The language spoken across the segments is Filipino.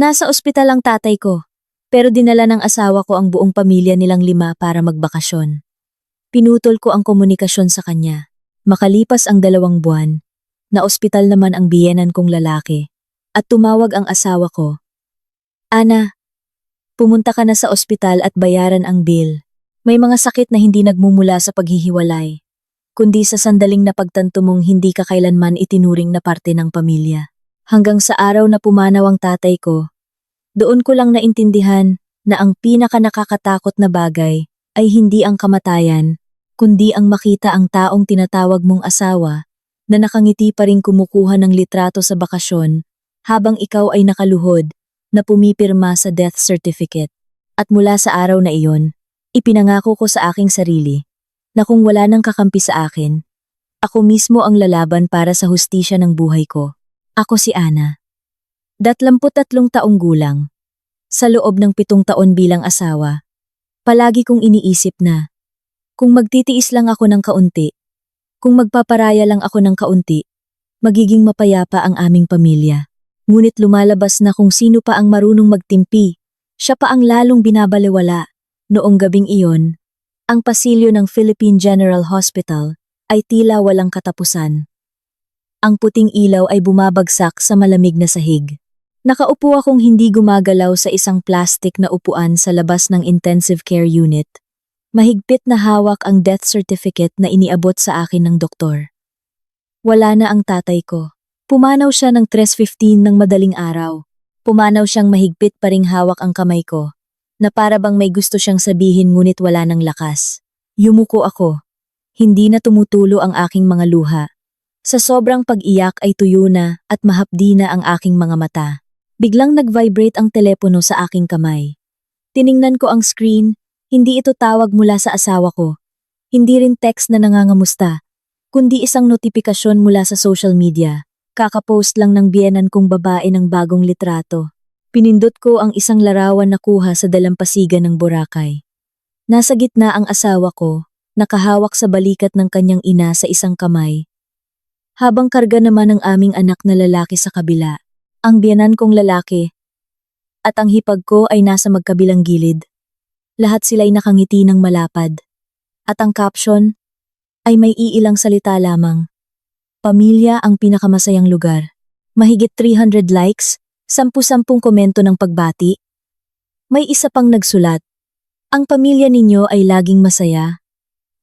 Nasa ospital ang tatay ko, pero dinala ng asawa ko ang buong pamilya nilang 5 para magbakasyon. Pinutol ko ang komunikasyon sa kanya. Makalipas ang 2 buwan, na ospital naman ang biyenan kong lalaki, at tumawag ang asawa ko. Ana, pumunta ka na sa ospital at bayaran ang bill. May mga sakit na hindi nagmumula sa paghihiwalay, kundi sa sandaling napagtanto mong hindi ka kailanman itinuring na parte ng pamilya. Hanggang sa araw na pumanaw ang tatay ko, doon ko lang naintindihan na ang pinaka nakakatakot na bagay ay hindi ang kamatayan, kundi ang makita ang taong tinatawag mong asawa na nakangiti pa ring kumukuha ng litrato sa bakasyon habang ikaw ay nakaluhod na pumipirma sa death certificate. At mula sa araw na iyon, ipinangako ko sa aking sarili na kung wala nang kakampi sa akin, ako mismo ang lalaban para sa hustisya ng buhay ko. Ako si Ana. 23 taong gulang. Sa loob ng 7 taon bilang asawa, palagi kong iniisip na, kung magtitiis lang ako ng kaunti, kung magpaparaya lang ako ng kaunti, magiging mapayapa ang aming pamilya. Ngunit lumalabas na kung sino pa ang marunong magtimpi, siya pa ang lalong binabalewala. Noong gabing iyon, ang pasilyo ng Philippine General Hospital ay tila walang katapusan. Ang puting ilaw ay bumabagsak sa malamig na sahig. Nakaupo akong hindi gumagalaw sa isang plastic na upuan sa labas ng intensive care unit. Mahigpit na hawak ang death certificate na iniabot sa akin ng doktor. Wala na ang tatay ko. Pumanaw siya ng 3:15 ng madaling araw. Pumanaw siyang mahigpit pa ring hawak ang kamay ko, na para bang may gusto siyang sabihin ngunit wala ng lakas. Yumuko ako. Hindi na tumutulo ang aking mga luha. Sa sobrang pag-iyak ay tuyo na at mahapdi na ang aking mga mata. Biglang nag-vibrate ang telepono sa aking kamay. Tiningnan ko ang screen, hindi ito tawag mula sa asawa ko. Hindi rin text na nangangamusta, kundi isang notifikasyon mula sa social media. Kakapost lang ng biyenan kong babae ng bagong litrato. Pinindot ko ang isang larawan na kuha sa dalampasigan ng Boracay. Nasa gitna ang asawa ko, nakahawak sa balikat ng kanyang ina sa isang kamay. Habang karga naman ang aming anak na lalaki sa kabila, ang biyenan kong lalaki, at ang hipag ko ay nasa magkabilang gilid. Lahat sila'y nakangiti ng malapad. At ang caption ay may iilang salita lamang. Pamilya ang pinakamasayang lugar. Mahigit 300 likes, 10 komento ng pagbati. May isa pang nagsulat. Ang pamilya ninyo ay laging masaya.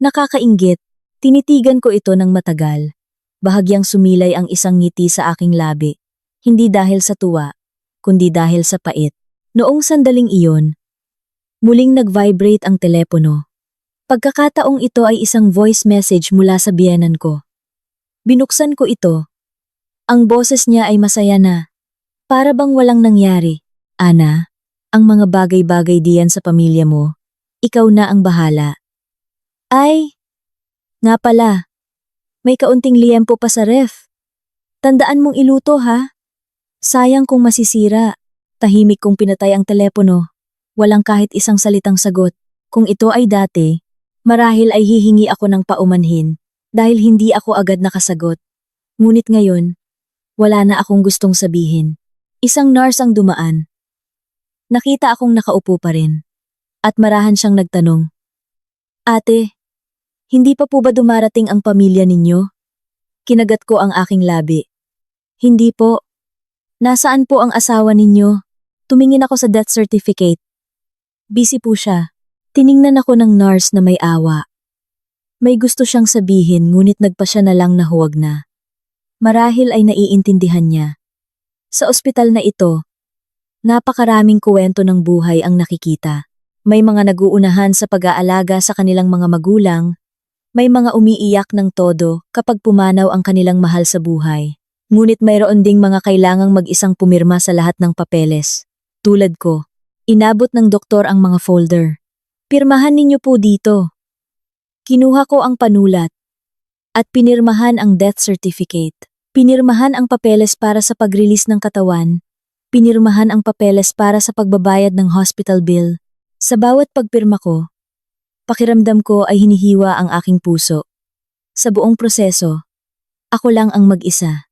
Nakakainggit, tinitigan ko ito ng matagal. Bahagyang sumilay ang isang ngiti sa aking labi. Hindi dahil sa tuwa, kundi dahil sa pait. Noong sandaling iyon, muling nag-vibrate ang telepono. Pagkakataong ito ay isang voice message mula sa biyenan ko. Binuksan ko ito. Ang boses niya ay masaya na. Para bang walang nangyari. Ana, ang mga bagay-bagay diyan sa pamilya mo, ikaw na ang bahala. Ay, nga pala, may kaunting liyempo pa sa ref. Tandaan mong iluto ha. Sayang kung masisira. Tahimik kong pinatay ang telepono. Walang kahit isang salitang sagot. Kung ito ay dati, marahil ay hihingi ako ng paumanhin dahil hindi ako agad nakasagot. Ngunit ngayon, wala na akong gustong sabihin. Isang nurse ang dumaan. Nakita akong nakaupo pa rin. At marahan siyang nagtanong. Ate, hindi pa po ba dumarating ang pamilya ninyo? Kinagat ko ang aking labi. Hindi po. Nasaan po ang asawa ninyo? Tumingin ako sa death certificate. Busy po siya. Tiningnan ako ng nurse na may awa. May gusto siyang sabihin ngunit nagpa siya na lang na huwag na. Marahil ay naiintindihan niya. Sa ospital na ito, napakaraming kuwento ng buhay ang nakikita. May mga naguunahan sa pag-aalaga sa kanilang mga magulang, may mga umiiyak ng todo kapag pumanaw ang kanilang mahal sa buhay. Ngunit mayroon ding mga kailangang mag-isang pumirma sa lahat ng papeles. Tulad ko, inabot ng doktor ang mga folder. Pirmahan ninyo po dito. Kinuha ko ang panulat at pinirmahan ang death certificate. Pinirmahan ang papeles para sa pag-release ng katawan. Pinirmahan ang papeles para sa pagbabayad ng hospital bill. Sa bawat pagpirma ko, pakiramdam ko ay hinihiwa ang aking puso. Sa buong proseso, ako lang ang mag-isa.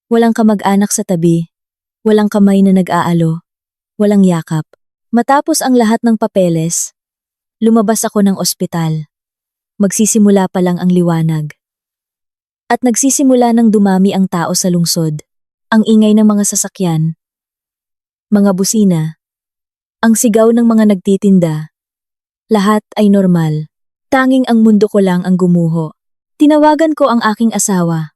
Walang kamag-anak sa tabi, walang kamay na nag-aalo, walang yakap. Matapos ang lahat ng papeles, lumabas ako ng ospital. Magsisimula pa lang ang liwanag. At nagsisimula ng dumami ang tao sa lungsod. Ang ingay ng mga sasakyan, mga busina, ang sigaw ng mga nagtitinda. Lahat ay normal. Tanging ang mundo ko lang ang gumuho. Tinawagan ko ang aking asawa.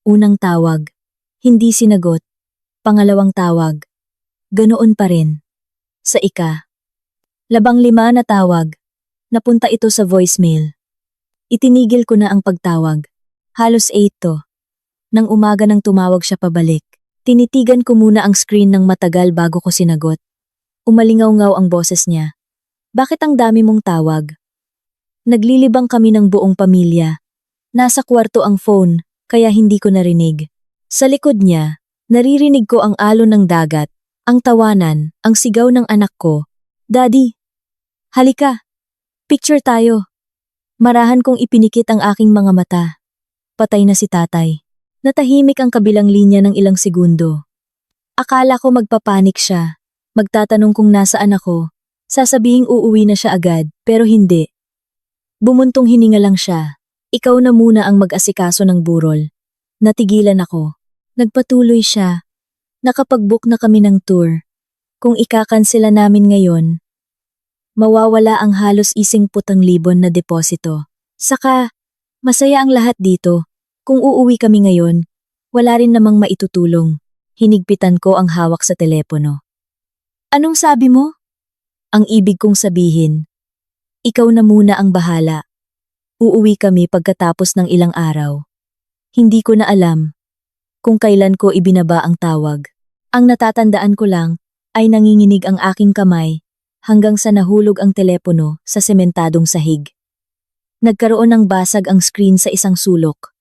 Unang tawag, hindi sinagot. Pangalawang tawag, ganoon pa rin. Sa labang lima na tawag, napunta ito sa voicemail. Itinigil ko na ang pagtawag. Halos 8 to. Nang umaga nang tumawag siya pabalik, tinitigan ko muna ang screen ng matagal bago ko sinagot. Umalingaw-ngaw ang boses niya. Bakit ang dami mong tawag? Naglilibang kami ng buong pamilya. Nasa kwarto ang phone, kaya hindi ko narinig. Sa likod niya, naririnig ko ang alon ng dagat, ang tawanan, ang sigaw ng anak ko. Daddy, halika, picture tayo. Marahan kong ipinikit ang aking mga mata. Patay na si tatay. Natahimik ang kabilang linya ng ilang segundo. Akala ko magpapanik siya. Magtatanong kung nasaan ako. Sasabihing uuwi na siya agad, pero hindi. Bumuntong hininga lang siya. Ikaw na muna ang mag-asikaso ng burol. Natigilan ako. Nagpatuloy siya. Nakapag-book na kami ng tour. Kung ikakansela namin ngayon, mawawala ang halos 10,000 na deposito. Saka, masaya ang lahat dito. Kung uuwi kami ngayon, wala rin namang maitutulong. Hinigpitan ko ang hawak sa telepono. Anong sabi mo? Ang ibig kong sabihin, ikaw na muna ang bahala. Uuwi kami pagkatapos ng ilang araw. Hindi ko na alam kung kailan ko ibinaba ang tawag. Ang natatandaan ko lang ay nanginginig ang aking kamay hanggang sa nahulog ang telepono sa sementadong sahig. Nagkaroon ng basag ang screen sa isang sulok.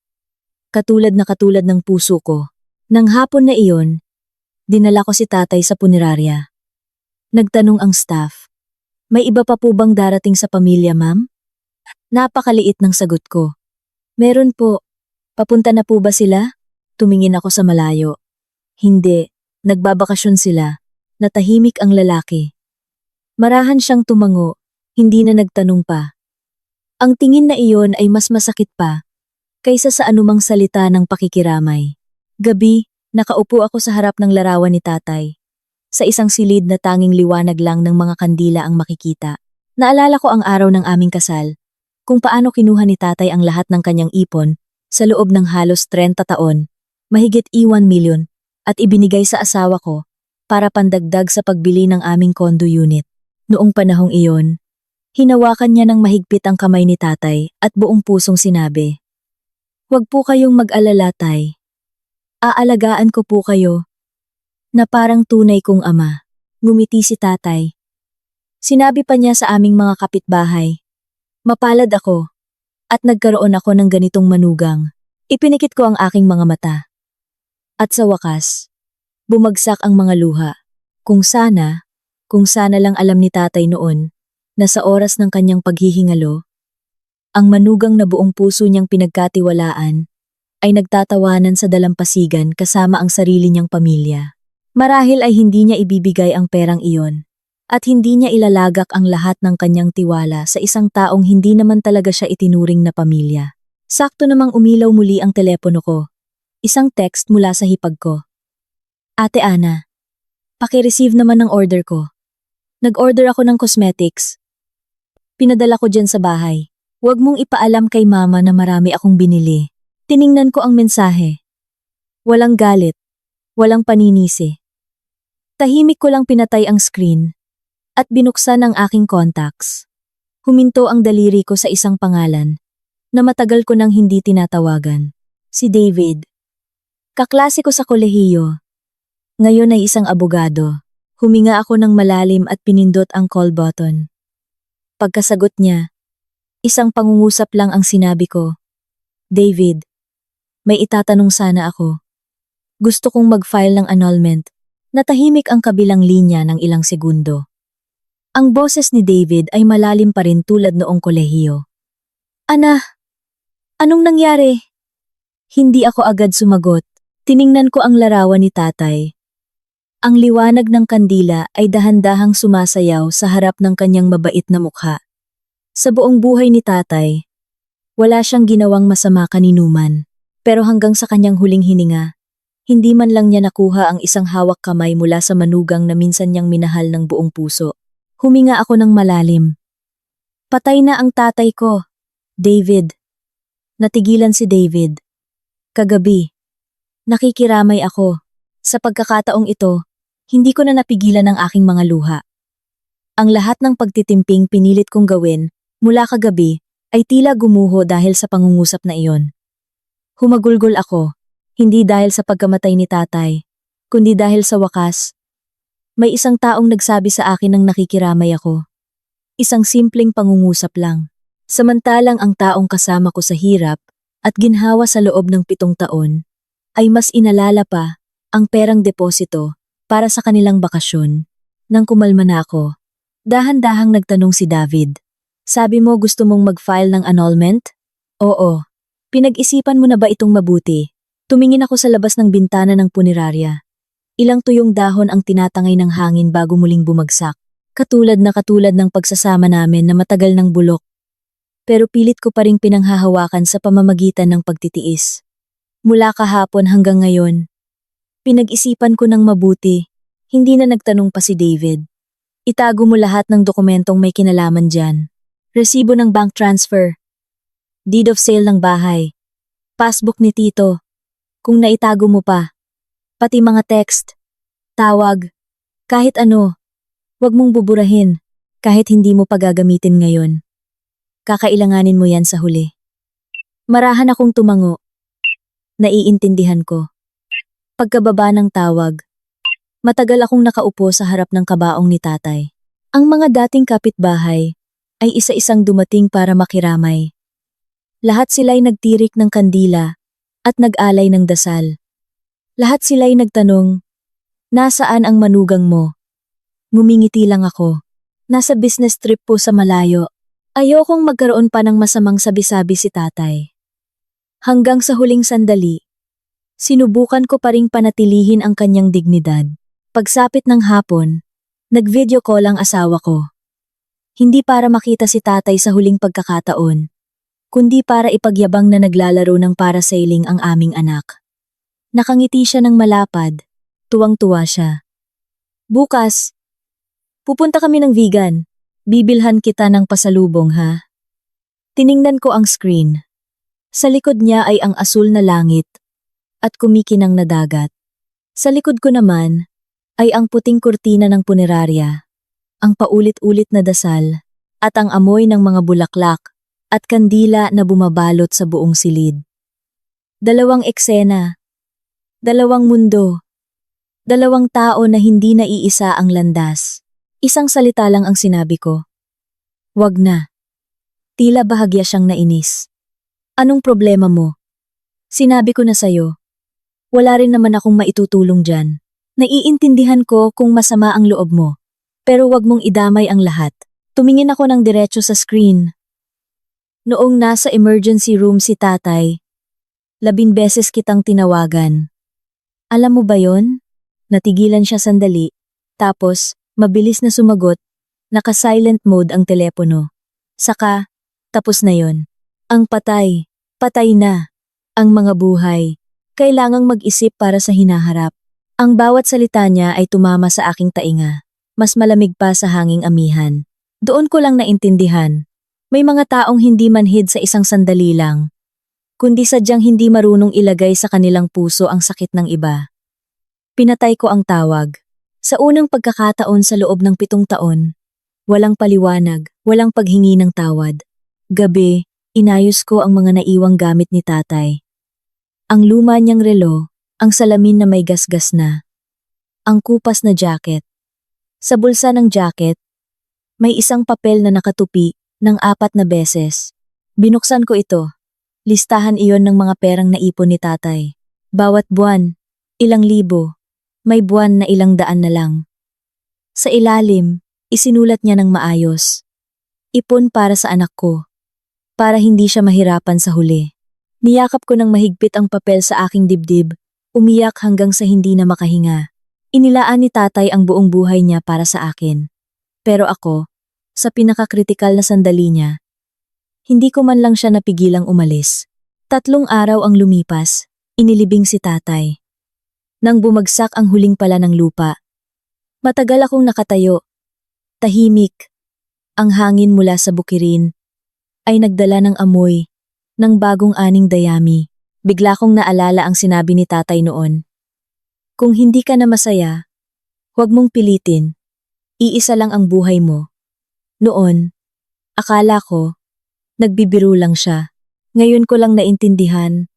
Katulad ng puso ko. Nang hapon na iyon, dinala ko si tatay sa punerarya. Nagtanong ang staff, may iba pa po bang darating sa pamilya, ma'am? Napakaliit ng sagot ko. Meron po. Papunta na po ba sila? Tumingin ako sa malayo. Hindi, nagbabakasyon sila. Natahimik ang lalaki. Marahan siyang tumango, hindi na nagtanong pa. Ang tingin na iyon ay mas masakit pa kaysa sa anumang salita ng pakikiramay. Gabi, nakaupo ako sa harap ng larawan ni tatay. Sa isang silid na tanging liwanag lang ng mga kandila ang makikita. Naalala ko ang araw ng aming kasal, kung paano kinuha ni tatay ang lahat ng kanyang ipon sa loob ng halos 30 taon, mahigit 1 milyon, at ibinigay sa asawa ko para pandagdag sa pagbili ng aming condo unit. Noong panahong iyon, hinawakan niya ng mahigpit ang kamay ni tatay at buong pusong sinabi, "Huwag po kayong mag-alala, tay. Aalagaan ko po kayo." Na parang tunay kong ama. Ngumiti si tatay. Sinabi pa niya sa aming mga kapitbahay, mapalad ako at nagkaroon ako ng ganitong manugang. Ipinikit ko ang aking mga mata. At sa wakas, bumagsak ang mga luha. Kung sana lang alam ni tatay noon na sa oras ng kanyang paghihingalo, ang manugang na buong puso niyang pinagkatiwalaan ay nagtatawanan sa dalampasigan kasama ang sarili niyang pamilya. Marahil ay hindi niya ibibigay ang perang iyon at hindi niya ilalagak ang lahat ng kanyang tiwala sa isang taong hindi naman talaga siya itinuring na pamilya. Sakto namang umilaw muli ang telepono ko. Isang text mula sa hipag ko. Ate Ana, paki-receive naman ng order ko. Nag-order ako ng cosmetics. Pinadala ko dyan sa bahay. Huwag mong ipaalam kay mama na marami akong binili. Tiningnan ko ang mensahe. Walang galit. Walang paninisi. Tahimik ko lang pinatay ang screen at binuksan ang aking contacts. Huminto ang daliri ko sa isang pangalan na matagal ko nang hindi tinatawagan. Si David. Kaklase ko sa kolehiyo. Ngayon ay isang abogado. Huminga ako ng malalim at pinindot ang call button. Pagkasagot niya, isang pangungusap lang ang sinabi ko. David, may itatanong sana ako. Gusto kong mag-file ng annulment. Natahimik ang kabilang linya ng ilang segundo. Ang boses ni David ay malalim pa rin tulad noong kolehiyo. Ana, anong nangyari? Hindi ako agad sumagot. Tiningnan ko ang larawan ni tatay. Ang liwanag ng kandila ay dahan-dahang sumasayaw sa harap ng kanyang mabait na mukha. Sa buong buhay ni tatay, wala siyang ginawang masama kaninuman. Pero hanggang sa kanyang huling hininga, hindi man lang niya nakuha ang isang hawak kamay mula sa manugang na minsan niyang minahal ng buong puso. Huminga ako ng malalim. Patay na ang tatay ko, David. Natigilan si David. Kagabi, nakikiramay ako. Sa pagkakataong ito, hindi ko na napigilan ang aking mga luha. Ang lahat ng pagtitimping pinilit kong gawin mula kagabi ay tila gumuho dahil sa pangungusap na iyon. Humagulgol ako, hindi dahil sa pagkamatay ni tatay, kundi dahil sa wakas, may isang taong nagsabi sa akin ng nakikiramay ako. Isang simpleng pangungusap lang. Samantalang ang taong kasama ko sa hirap at ginhawa sa loob ng 7 taon, ay mas inalala pa ang perang deposito para sa kanilang bakasyon. Nang kumalma na ako, dahan-dahang nagtanong si David. Sabi mo gusto mong mag-file ng annulment? Oo. Pinag-isipan mo na ba itong mabuti? Tumingin ako sa labas ng bintana ng punerarya. Ilang tuyong dahon ang tinatangay ng hangin bago muling bumagsak. Katulad ng pagsasama namin na matagal ng bulok. Pero pilit ko pa ring pinanghahawakan sa pamamagitan ng pagtitiis. Mula kahapon hanggang ngayon, pinag-isipan ko ng mabuti. Hindi na nagtanong pa si David. Itago mo lahat ng dokumentong may kinalaman dyan. Resibo ng bank transfer. Deed of sale ng bahay. Passbook ni Tito. Kung naitago mo pa. Pati mga text. Tawag. Kahit ano. Huwag mong buburahin. Kahit hindi mo pagagamitin ngayon. Kakailanganin mo yan sa huli. Marahan akong tumango. Naiintindihan ko. Pagkababa ng tawag. Matagal akong nakaupo sa harap ng kabaong ni tatay. Ang mga dating kapitbahay ay isa-isang dumating para makiramay. Lahat sila'y nagtirik ng kandila at nag-alay ng dasal. Lahat sila'y nagtanong, nasaan ang manugang mo? Ngumingiti lang ako. Nasa business trip po sa malayo. Ayokong magkaroon pa ng masamang sabi-sabi si tatay. Hanggang sa huling sandali, sinubukan ko pa ring panatilihin ang kanyang dignidad. Pagsapit ng hapon, nag-video call ang asawa ko. Hindi para makita si tatay sa huling pagkakataon, kundi para ipagyabang na naglalaro ng parasailing ang aming anak. Nakangiti siya ng malapad, tuwang-tuwa siya. Bukas, pupunta kami ng vegan. Bibilhan kita ng pasalubong ha. Tiningnan ko ang screen. Sa likod niya ay ang asul na langit at kumikinang na dagat. Sa likod ko naman ay ang puting kurtina ng punerarya, ang paulit-ulit na dasal at ang amoy ng mga bulaklak at kandila na bumabalot sa buong silid. Dalawang eksena, dalawang mundo, dalawang tao na hindi naiisa ang landas. Isang salita lang ang sinabi ko. Wag na. Tila bahagya siyang nainis. Anong problema mo? Sinabi ko na sayo. Wala rin naman akong maitutulong dyan. Naiintindihan ko kung masama ang loob mo. Pero wag mong idamay ang lahat. Tumingin ako ng diretso sa screen. Noong nasa emergency room si tatay, 11 beses kitang tinawagan. Alam mo ba yon? Natigilan siya sandali, tapos mabilis na sumagot, naka-silent mode ang telepono. Saka, tapos na yon. Ang patay, patay na. Ang mga buhay, kailangang mag-isip para sa hinaharap. Ang bawat salita niya ay tumama sa aking tainga, mas malamig pa sa hanging amihan. Doon ko lang naintindihan. May mga taong hindi manhid sa isang sandali lang, kundi sadyang hindi marunong ilagay sa kanilang puso ang sakit ng iba. Pinatay ko ang tawag. Sa unang pagkakataon sa loob ng 7 taon, walang paliwanag, walang paghingi ng tawad. Gabi, inayos ko ang mga naiwang gamit ni tatay. Ang luma niyang relo, ang salamin na may gasgas na, ang kupas na jacket. Sa bulsa ng jacket, may isang papel na nakatupi ng 4 na beses. Binuksan ko ito. Listahan iyon ng mga perang naipon ni tatay. Bawat buwan, ilang libo. May buwan na ilang daan na lang. Sa ilalim, isinulat niya ng maayos. Ipon para sa anak ko. Para hindi siya mahirapan sa huli. Niyakap ko ng mahigpit ang papel sa aking dibdib, umiyak hanggang sa hindi na makahinga. Inilaan ni tatay ang buong buhay niya para sa akin. Pero ako, sa pinakakritikal na sandali niya, hindi ko man lang siya napigilang umalis. 3 araw ang lumipas, inilibing si tatay. Nang bumagsak ang huling pala ng lupa, matagal akong nakatayo. Tahimik. Ang hangin mula sa bukirin ay nagdala ng amoy ng bagong aning dayami. Bigla kong naalala ang sinabi ni tatay noon. Kung hindi ka na masaya, huwag mong pilitin. Iisa lang ang buhay mo. Noon, akala ko, nagbibiro lang siya. Ngayon ko lang naintindihan.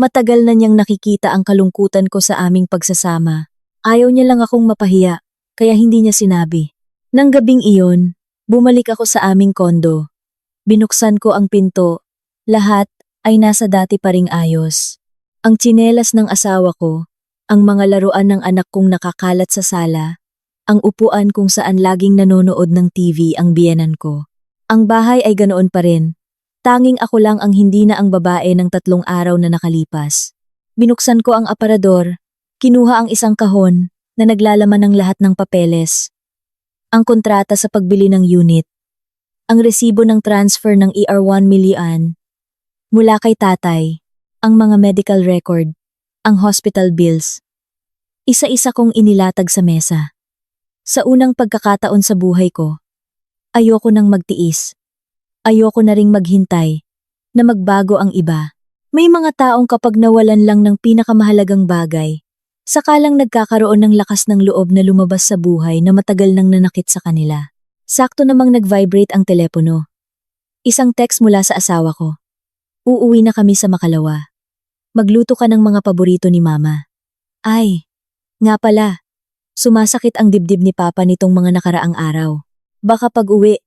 Matagal na niyang nakikita ang kalungkutan ko sa aming pagsasama. Ayaw niya lang akong mapahiya, kaya hindi niya sinabi. Nang gabing iyon, bumalik ako sa aming kondo. Binuksan ko ang pinto. Lahat ay nasa dati pa ring ayos. Ang tsinelas ng asawa ko, ang mga laruan ng anak kong nakakalat sa sala, ang upuan kung saan laging nanonood ng TV ang biyenan ko. Ang bahay ay ganoon pa rin. Tanging ako lang ang hindi na ang babae ng 3 araw na nakalipas. Binuksan ko ang aparador, kinuha ang isang kahon na naglalaman ng lahat ng papeles. Ang kontrata sa pagbili ng unit, ang resibo ng transfer ng ER1 million, mula kay tatay, ang mga medical record, ang hospital bills. Isa-isa kong inilatag sa mesa. Sa unang pagkakataon sa buhay ko, ayoko nang magtiis. Ayoko na ring maghintay na magbago ang iba. May mga taong kapag nawalan lang ng pinakamahalagang bagay, sakalang nagkakaroon ng lakas ng loob na lumabas sa buhay na matagal nang nanakit sa kanila. Sakto namang nag-vibrate ang telepono. Isang text mula sa asawa ko. Uuwi na kami sa Makalawa. Magluto ka ng mga paborito ni Mama. Ay, nga pala. Sumasakit ang dibdib ni Papa nitong mga nakaraang araw. Baka pag-uwi,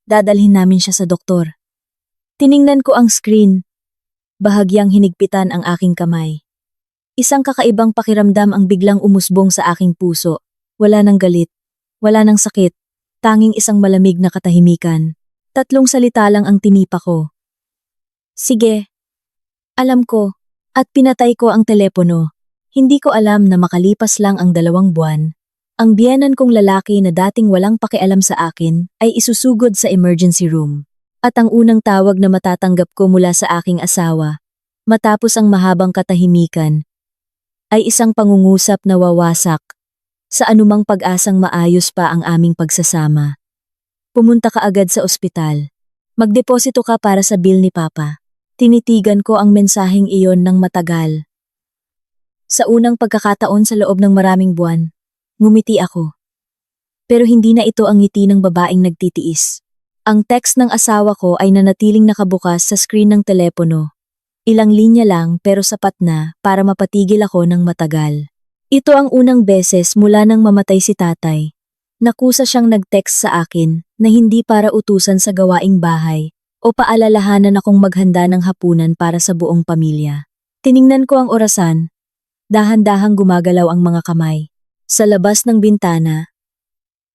dadalhin namin siya sa doktor. Tiningnan ko ang screen. Bahagyang hinigpitan ang aking kamay. Isang kakaibang pakiramdam ang biglang umusbong sa aking puso. Wala nang galit, wala nang sakit, tanging isang malamig na katahimikan. 3 salita lang ang tinipa ko. Sige. Alam ko, at pinatay ko ang telepono. Hindi ko alam na makalipas lang ang 2 buwan. Ang biyenan kong lalaki na dating walang pakialam sa akin ay isusugod sa emergency room. At ang unang tawag na matatanggap ko mula sa aking asawa, matapos ang mahabang katahimikan, ay isang pangungusap na wawasak sa anumang pag-asang maayos pa ang aming pagsasama. Pumunta ka agad sa ospital. Magdeposito ka para sa bill ni Papa. Tinitigan ko ang mensaheng iyon ng matagal. Sa unang pagkakataon sa loob ng maraming buwan, ngumiti ako. Pero hindi na ito ang ngiti ng babaeng nagtitiis. Ang text ng asawa ko ay nanatiling nakabukas sa screen ng telepono. Ilang linya lang pero sapat na para mapatigil ako ng matagal. Ito ang unang beses mula nang mamatay si tatay. Nakusa siyang nag-text sa akin na hindi para utusan sa gawaing bahay o paalalahanan akong maghanda ng hapunan para sa buong pamilya. Tiningnan ko ang orasan. Dahan-dahang gumagalaw ang mga kamay. Sa labas ng bintana,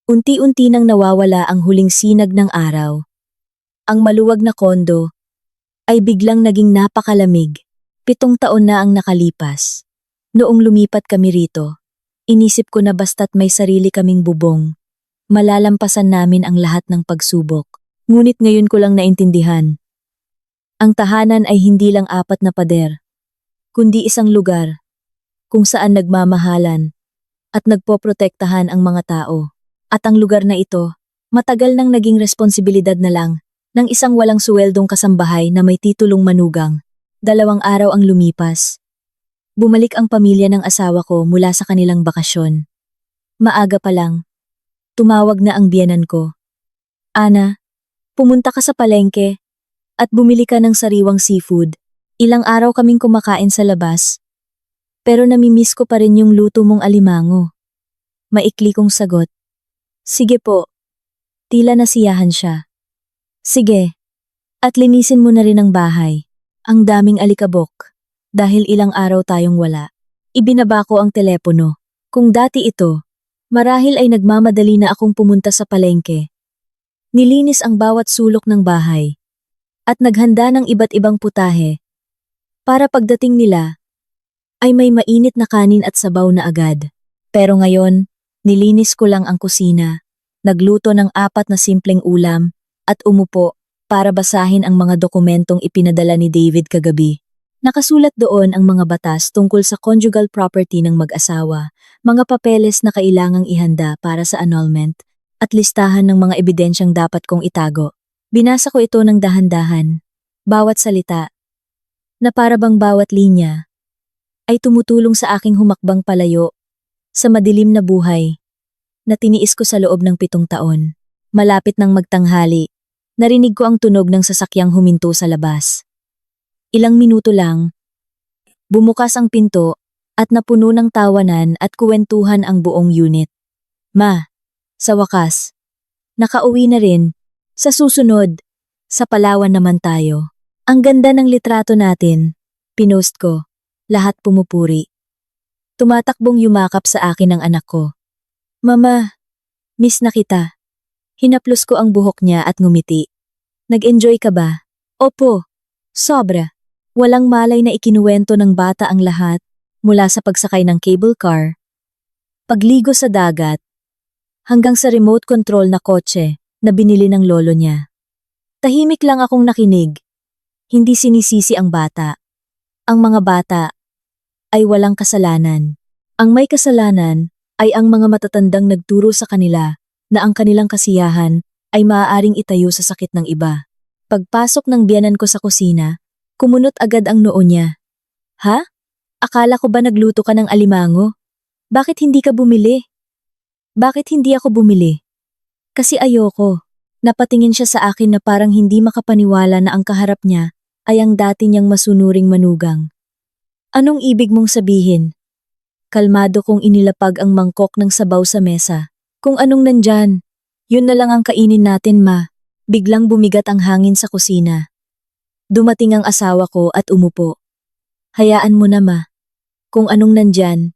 unti-unti nang nawawala ang huling sinag ng araw. Ang maluwag na kondo ay biglang naging napakalamig. 7 taon na ang nakalipas. Noong lumipat kami rito, inisip ko na basta't may sarili kaming bubong, malalampasan namin ang lahat ng pagsubok. Ngunit ngayon ko lang naintindihan. Ang tahanan ay hindi lang 4 na pader, kundi isang lugar kung saan nagmamahalan at nagpoprotektahan ang mga tao. At ang lugar na ito, matagal nang naging responsibilidad na lang ng isang walang suweldong kasambahay na may titulong manugang. 2 araw ang lumipas. Bumalik ang pamilya ng asawa ko mula sa kanilang bakasyon. Maaga pa lang, tumawag na ang biyenan ko. Ana, pumunta ka sa palengke at bumili ka ng sariwang seafood. Ilang araw kaming kumakain sa labas. Pero namimiss ko pa rin yung luto mong alimango. Maikli kong sagot. Sige po. Tila nasiyahan siya. Sige. At linisin mo na rin ang bahay. Ang daming alikabok. Dahil ilang araw tayong wala. Ibinaba ko ang telepono. Kung dati ito, marahil ay nagmamadali na akong pumunta sa palengke. Nilinis ang bawat sulok ng bahay. At naghanda ng iba't ibang putahe. Para pagdating nila, ay may mainit na kanin at sabaw na agad. Pero ngayon, nilinis ko lang ang kusina, nagluto ng 4 na simpleng ulam, at umupo para basahin ang mga dokumentong ipinadala ni David kagabi. Nakasulat doon ang mga batas tungkol sa conjugal property ng mag-asawa, mga papeles na kailangang ihanda para sa annulment, at listahan ng mga ebidensyang dapat kong itago. Binasa ko ito ng dahan-dahan, bawat salita, na para bang bawat linya ay tumutulong sa aking humakbang palayo sa madilim na buhay na tiniis ko sa loob ng 7 taon. Malapit ng magtanghali, narinig ko ang tunog ng sasakyang huminto sa labas. Ilang minuto lang, bumukas ang pinto at napuno ng tawanan at kuwentuhan ang buong unit. Ma, sa wakas, nakauwi na rin. Sa susunod, sa Palawan naman tayo. Ang ganda ng litrato natin, pinost ko, lahat pumupuri. Tumatakbong yumakap sa akin ang anak ko. Mama, miss na kita. Hinaplos ko ang buhok niya at ngumiti. Nag-enjoy ka ba? Opo, sobra. Walang malay na ikinuwento ng bata ang lahat, mula sa pagsakay ng cable car, pagligo sa dagat, hanggang sa remote control na kotse na binili ng lolo niya. Tahimik lang akong nakinig. Hindi sinisisi ang bata. Ang mga bata ay walang kasalanan. Ang may kasalanan ay ang mga matatandang nagturo sa kanila na ang kanilang kasiyahan ay maaaring itayo sa sakit ng iba. Pagpasok ng biyanan ko sa kusina, kumunot agad ang noo niya. Ha? Akala ko ba nagluto ka ng alimango? Bakit hindi ka bumili? Bakit hindi ako bumili? Kasi ayoko. Napatingin siya sa akin na parang hindi makapaniwala na ang kaharap niya ay ang dati niyang masunuring manugang. Anong ibig mong sabihin? Kalmado kong inilapag ang mangkok ng sabaw sa mesa. Kung anong nandyan, yun na lang ang kainin natin, ma. Biglang bumigat ang hangin sa kusina. Dumating ang asawa ko at umupo. Hayaan mo na, ma. Kung anong nandyan,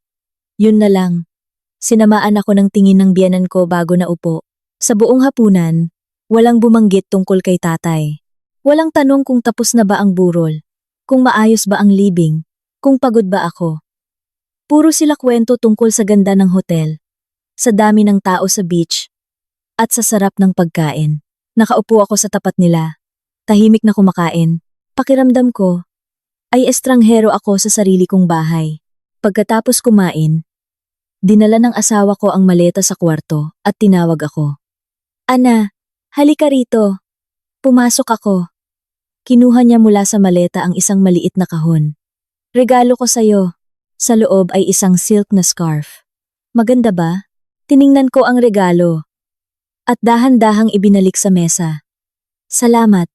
yun na lang. Sinamaan ako ng tingin ng biyanan ko bago naupo. Sa buong hapunan, walang bumanggit tungkol kay tatay. Walang tanong kung tapos na ba ang burol, kung maayos ba ang libing, kung pagod ba ako. Puro sila kwento tungkol sa ganda ng hotel, sa dami ng tao sa beach, at sa sarap ng pagkain. Nakaupo ako sa tapat nila, tahimik na kumakain. Pakiramdam ko ay estranghero ako sa sarili kong bahay. Pagkatapos kumain, dinala ng asawa ko ang maleta sa kwarto at tinawag ako. Ana, halika rito. Pumasok ako. Kinuha niya mula sa maleta ang isang maliit na kahon. Regalo ko sa'yo. Sa loob ay isang silk na scarf. Maganda ba? Tiningnan ko ang regalo. At dahan-dahang ibinalik sa mesa. Salamat.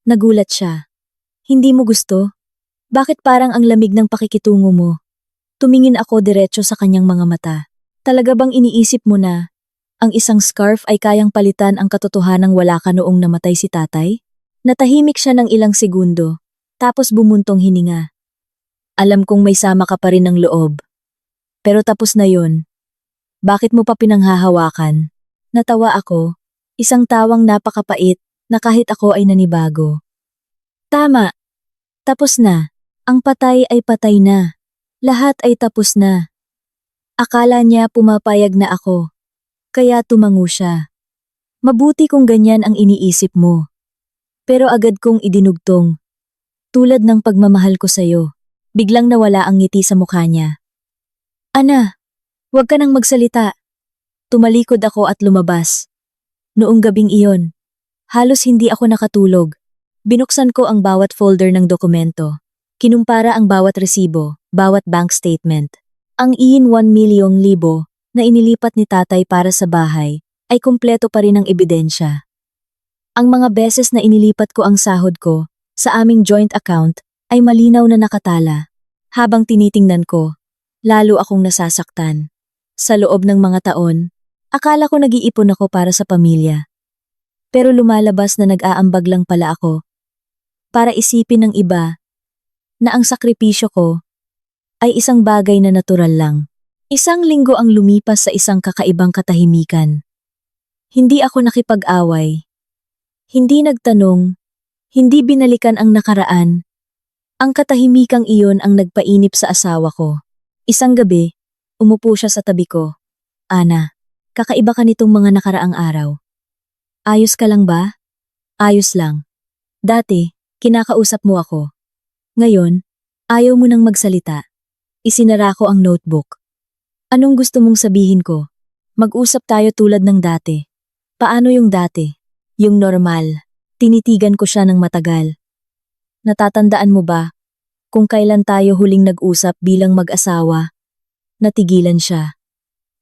Nagulat siya. Hindi mo gusto? Bakit parang ang lamig ng pakikitungo mo? Tumingin ako diretso sa kanyang mga mata. Talaga bang iniisip mo na ang isang scarf ay kayang palitan ang katotohanang wala ka noong namatay si tatay? Natahimik siya ng ilang segundo, tapos bumuntong hininga. Alam kong may sama ka pa rin ng loob. Pero tapos na yon. Bakit mo pa pinanghahawakan? Natawa ako, isang tawang napakapait na kahit ako ay nanibago. Tama. Tapos na. Ang patay ay patay na. Lahat ay tapos na. Akala niya pumapayag na ako. Kaya tumango siya. Mabuti kung ganyan ang iniisip mo. Pero agad kong idinugtong. Tulad ng pagmamahal ko sa'yo. Biglang nawala ang ngiti sa mukha niya. Ana, huwag ka nang magsalita. Tumalikod ako at lumabas. Noong gabing iyon, halos hindi ako nakatulog. Binuksan ko ang bawat folder ng dokumento. Kinumpara ang bawat resibo, bawat bank statement. Ang 1,000,000 na inilipat ni tatay para sa bahay ay kumpleto pa rin ang ebidensya. Ang mga beses na inilipat ko ang sahod ko sa aming joint account ay malinaw na nakatala. Habang tinitingnan ko, lalo akong nasasaktan. Sa loob ng mga taon, akala ko nag-iipon ako para sa pamilya. Pero lumalabas na nag-aambag lang pala ako para isipin ng iba na ang sakripisyo ko ay isang bagay na natural lang. Isang linggo ang lumipas sa isang kakaibang katahimikan. Hindi ako nakipag-away. Hindi nagtanong. Hindi binalikan ang nakaraan. Ang katahimikang iyon ang nagpainip sa asawa ko. Isang gabi, Umupo siya sa tabi ko. Ana, kakaiba ka nitong mga nakaraang araw. Ayos ka lang ba? Ayos lang. Dati, kinakausap mo ako. Ngayon, ayaw mo nang magsalita. Isinara ko ang notebook. Anong gusto mong sabihin ko? Mag-usap tayo tulad ng dati. Paano yung dati? Yung normal. Tinitigan ko siya ng matagal. Natatandaan mo ba kung kailan tayo huling nag-usap bilang mag-asawa? Natigilan siya.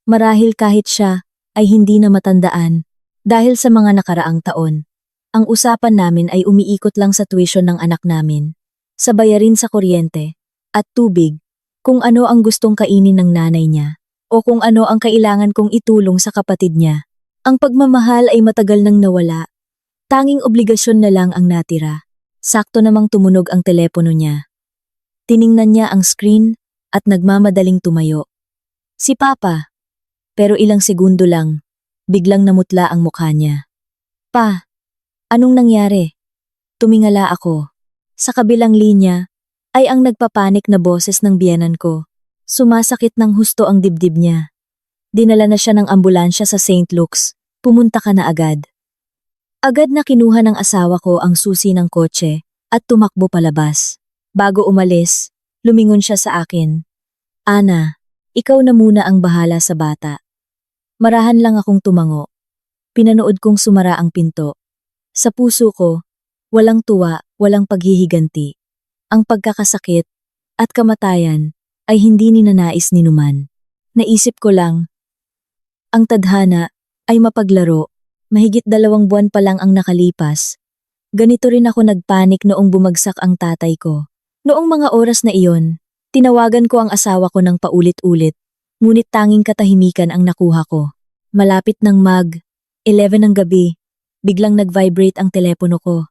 Marahil kahit siya ay hindi na matandaan dahil sa mga nakaraang taon. Ang usapan namin ay umiikot lang sa tuition ng anak namin, sa bayarin sa kuryente, at tubig, kung ano ang gustong kainin ng nanay niya, o kung ano ang kailangan kong itulong sa kapatid niya. Ang pagmamahal ay matagal nang nawala. Tanging obligasyon na lang ang natira. Sakto namang tumunog ang telepono niya. Tiningnan niya ang screen at nagmamadaling tumayo. Si Papa. Pero ilang segundo lang, biglang namutla ang mukha niya. Pa, anong nangyari? Tumingala ako. Sa kabilang linya ay ang nagpapanik na boses ng biyenan ko. Sumasakit ng husto ang dibdib niya. Dinala na siya ng ambulansya sa St. Luke's. Pumunta ka na agad. Agad na kinuha ng asawa ko ang susi ng kotse at tumakbo palabas. Bago umalis, lumingon siya sa akin. Ana, ikaw na muna ang bahala sa bata. Marahan lang akong tumango. Pinanood kong sumara ang pinto. Sa puso ko, walang tuwa, walang paghihiganti. Ang pagkakasakit at kamatayan ay hindi ninanais ni Numan. Naisip ko lang, ang tadhana ay mapaglaro. Mahigit 2 buwan pa lang ang nakalipas. Ganito rin ako nagpanik noong bumagsak ang tatay ko. Noong mga oras na iyon, tinawagan ko ang asawa ko ng paulit-ulit, ngunit tanging katahimikan ang nakuha ko. Malapit ng 11 ng gabi, biglang nag-vibrate ang telepono ko.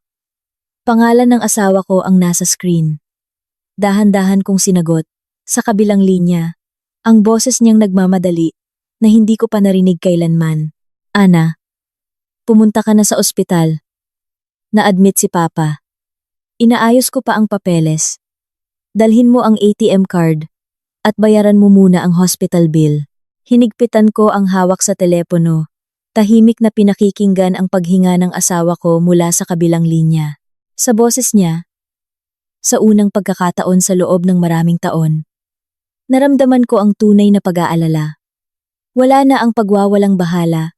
Pangalan ng asawa ko ang nasa screen. Dahan-dahan kong sinagot, sa kabilang linya, ang boses niyang nagmamadali na hindi ko pa narinig kailanman. Ana, pumunta ka na sa ospital. Na-admit si Papa. Inaayos ko pa ang papeles. Dalhin mo ang ATM card at bayaran mo muna ang hospital bill. Hinigpitan ko ang hawak sa telepono. Tahimik na pinakikinggan ang paghinga ng asawa ko mula sa kabilang linya. Sa boses niya, sa unang pagkakataon sa loob ng maraming taon, naramdaman ko ang tunay na pag-aalala. Wala na ang pagwawalang bahala.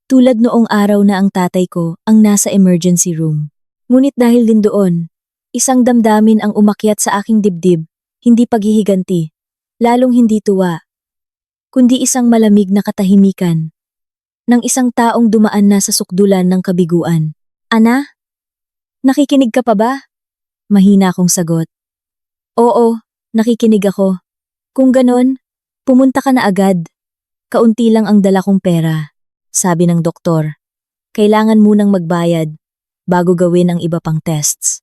Tulad noong araw na ang tatay ko ang nasa emergency room. Ngunit dahil din doon, isang damdamin ang umakyat sa aking dibdib, hindi paghihiganti, lalong hindi tuwa, kundi isang malamig na katahimikan ng isang taong dumaan na sa sukdulan ng kabiguan. Ana? Nakikinig ka pa ba? Mahina akong sagot. Oo, nakikinig ako. Kung ganon, pumunta ka na agad. Kaunti lang ang dala kong pera. Sabi ng doktor, kailangan munang magbayad bago gawin ang iba pang tests.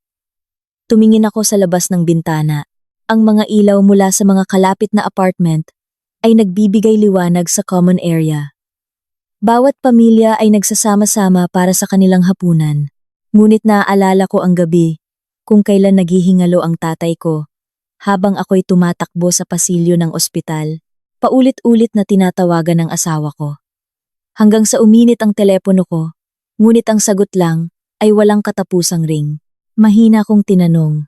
Tumingin ako sa labas ng bintana. Ang mga ilaw mula sa mga kalapit na apartment ay nagbibigay liwanag sa common area. Bawat pamilya ay nagsasama-sama para sa kanilang hapunan. Ngunit naaalala ko ang gabi kung kailan naghihingalo ang tatay ko habang ako'y tumatakbo sa pasilyo ng ospital. Paulit-ulit na tinatawagan ng asawa ko. Hanggang sa uminit ang telepono ko, ngunit ang sagot lang ay walang katapusang ring. Mahina kong tinanong.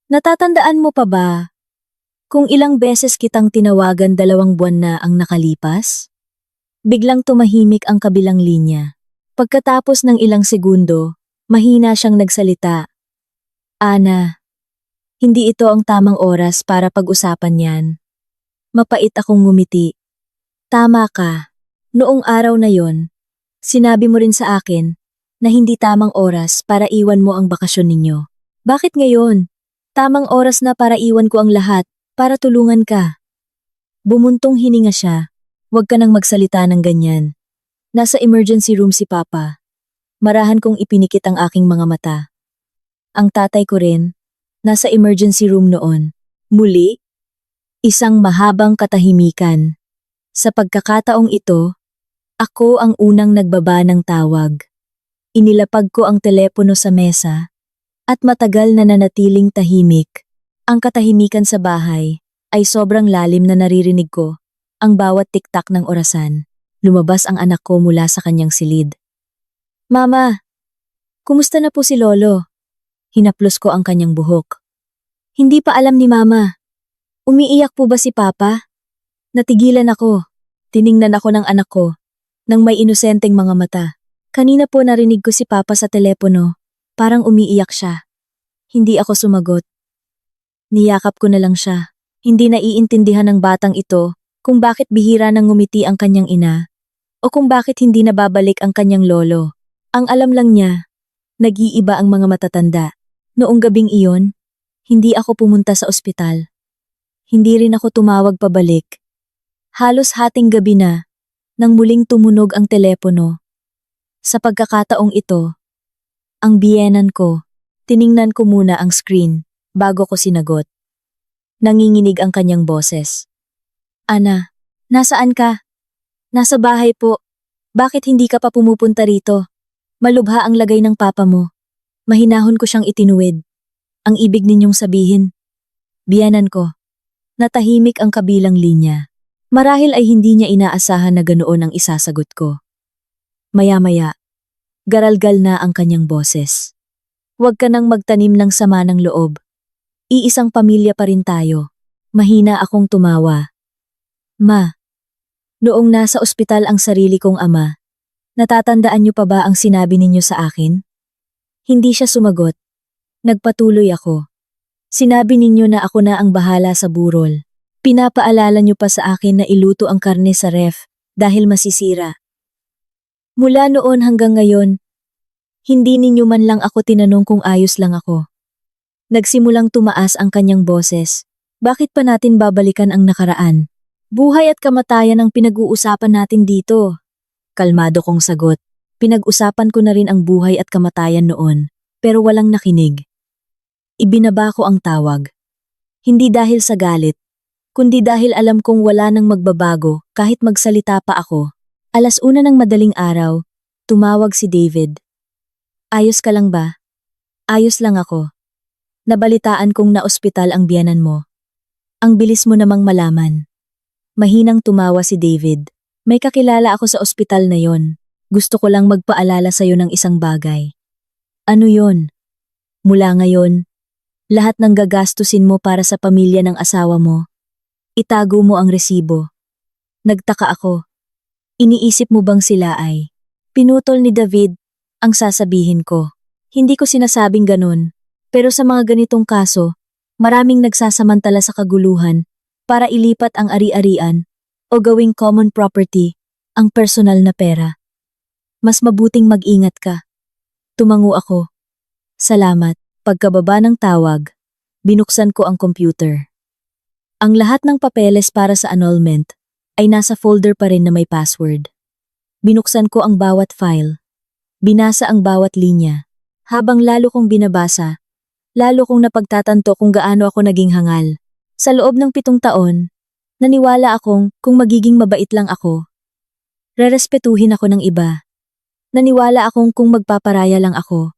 Natatandaan mo pa ba kung ilang beses kitang tinawagan 2 buwan na ang nakalipas? Biglang tumahimik ang kabilang linya. Pagkatapos ng ilang segundo, mahina siyang nagsalita. Ana, hindi ito ang tamang oras para pag-usapan yan. Mapait akong ngumiti. Tama ka. Noong araw na yon, sinabi mo rin sa akin na hindi tamang oras para iwan mo ang bakasyon ninyo. Bakit ngayon? Tamang oras na para iwan ko ang lahat, para tulungan ka. Bumuntong hininga siya. Huwag ka nang magsalita ng ganyan. Nasa emergency room si Papa. Marahan kong ipinikit ang aking mga mata. Ang tatay ko rin, nasa emergency room noon. Muli, isang mahabang katahimikan. Sa pagkakataong ito, ako ang unang nagbaba ng tawag. Inilapag ko ang telepono sa mesa at matagal na nanatiling tahimik. Ang katahimikan sa bahay ay sobrang lalim na naririnig ko ang bawat tiktak ng orasan. Lumabas ang anak ko mula sa kanyang silid. Mama, kumusta na po si Lolo? Hinaplos ko ang kanyang buhok. Hindi pa alam ni Mama. Umiiyak po ba si Papa? Natigilan ako. Tiningnan ako ng anak ko, nang may inosenteng mga mata. Kanina po narinig ko si Papa sa telepono, parang umiiyak siya. Hindi ako sumagot. Niyakap ko na lang siya. Hindi naiintindihan ng batang ito kung bakit bihira nang ngumiti ang kanyang ina o kung bakit hindi nababalik ang kanyang lolo. Ang alam lang niya, nag-iiba ang mga matatanda. Noong gabing iyon, hindi ako pumunta sa ospital. Hindi rin ako tumawag pabalik. Halos hating gabi na, nang muling tumunog ang telepono. Sa pagkakataong ito, ang biyenan ko, tiningnan ko muna ang screen bago ko sinagot. Nanginginig ang kanyang boses. Ana, nasaan ka? Nasa bahay po. Bakit hindi ka pa pumupunta rito? Malubha ang lagay ng papa mo. Mahinahon ko siyang itinuwid. Ang ibig ninyong sabihin. Biyenan ko. Natahimik ang kabilang linya. Marahil ay hindi niya inaasahan na ganoon ang isasagot ko. Maya-maya, garalgal na ang kanyang boses. Huwag ka nang magtanim ng sama ng loob. Iisang pamilya pa rin tayo. Mahina akong tumawa. Ma, noong nasa ospital ang sarili kong ama, natatandaan niyo pa ba ang sinabi ninyo sa akin? Hindi siya sumagot. Nagpatuloy ako. Sinabi ninyo na ako na ang bahala sa burol. Pinapaalala niyo pa sa akin na iluto ang karne sa ref dahil masisira. Mula noon hanggang ngayon, hindi ninyo man lang ako tinanong kung ayos lang ako. Nagsimulang tumaas ang kanyang boses. Bakit pa natin babalikan ang nakaraan? Buhay at kamatayan ang pinag-uusapan natin dito. Kalmado kong sagot. Pinag-usapan ko na rin ang buhay at kamatayan noon, pero walang nakinig. Ibinaba ko ang tawag. Hindi dahil sa galit, kundi dahil alam kong wala nang magbabago kahit magsalita pa ako. 1:00 ng madaling araw, tumawag si David. Ayos ka lang ba? Ayos lang ako. Nabalitaan kong na-ospital ang biyenan mo. Ang bilis mo namang malaman. Mahinang tumawa si David. May kakilala ako sa ospital na yon. Gusto ko lang magpaalala sa'yo ng isang bagay. Ano yon? Mula ngayon, lahat ng gagastusin mo para sa pamilya ng asawa mo, itago mo ang resibo. Nagtaka ako. Iniisip mo bang sila ay? Pinutol ni David ang sasabihin ko. Hindi ko sinasabing ganun, pero sa mga ganitong kaso, maraming nagsasamantala sa kaguluhan para ilipat ang ari-arian o gawing common property ang personal na pera. Mas mabuting mag-ingat ka. Tumango ako. Salamat. Pagkababa ng tawag, binuksan ko ang computer. Ang lahat ng papeles para sa annulment ay nasa folder pa rin na may password. Binuksan ko ang bawat file. Binasa ang bawat linya. Habang lalo kong binabasa, lalo kong napagtatanto kung gaano ako naging hangal. Sa loob ng 7 taon, naniwala akong kung magiging mabait lang ako, rerespetuhin ako ng iba. Naniwala akong kung magpaparaya lang ako,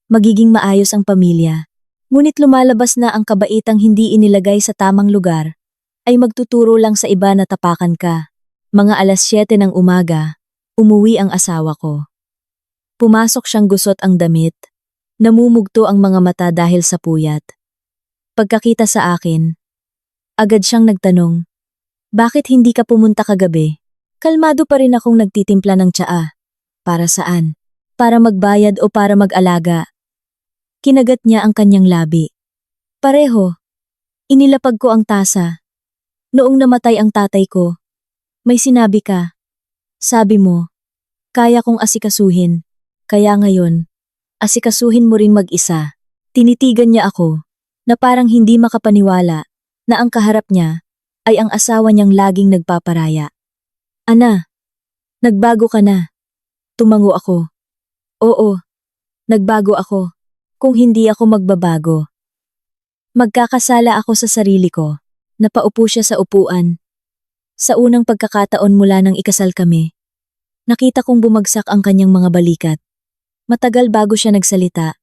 magiging maayos ang pamilya. Ngunit lumalabas na ang kabaitang hindi inilagay sa tamang lugar ay magtuturo lang sa iba na tapakan ka. Mga 7:00 ng umaga, umuwi ang asawa ko. Pumasok siyang gusot ang damit. Namumugto ang mga mata dahil sa puyat. Pagkakita sa akin, agad siyang nagtanong, bakit hindi ka pumunta kagabi? Kalmado pa rin akong nagtitimpla ng tsaa. Para saan? Para magbayad o para mag-alaga? Kinagat niya ang kanyang labi. Pareho. Inilapag ko ang tasa. Noong namatay ang tatay ko, may sinabi ka. Sabi mo, kaya kong asikasuhin. Kaya ngayon, asikasuhin mo ring mag-isa. Tinitigan niya ako, na parang hindi makapaniwala, na ang kaharap niya ay ang asawa niyang laging nagpaparaya. Ana, nagbago ka na. Tumango ako. Oo, nagbago ako. Kung hindi ako magbabago. Magkakasala ako sa sarili ko. Napaupo siya sa upuan. Sa unang pagkakataon mula nang ikasal kami, nakita kong bumagsak ang kanyang mga balikat. Matagal bago siya nagsalita.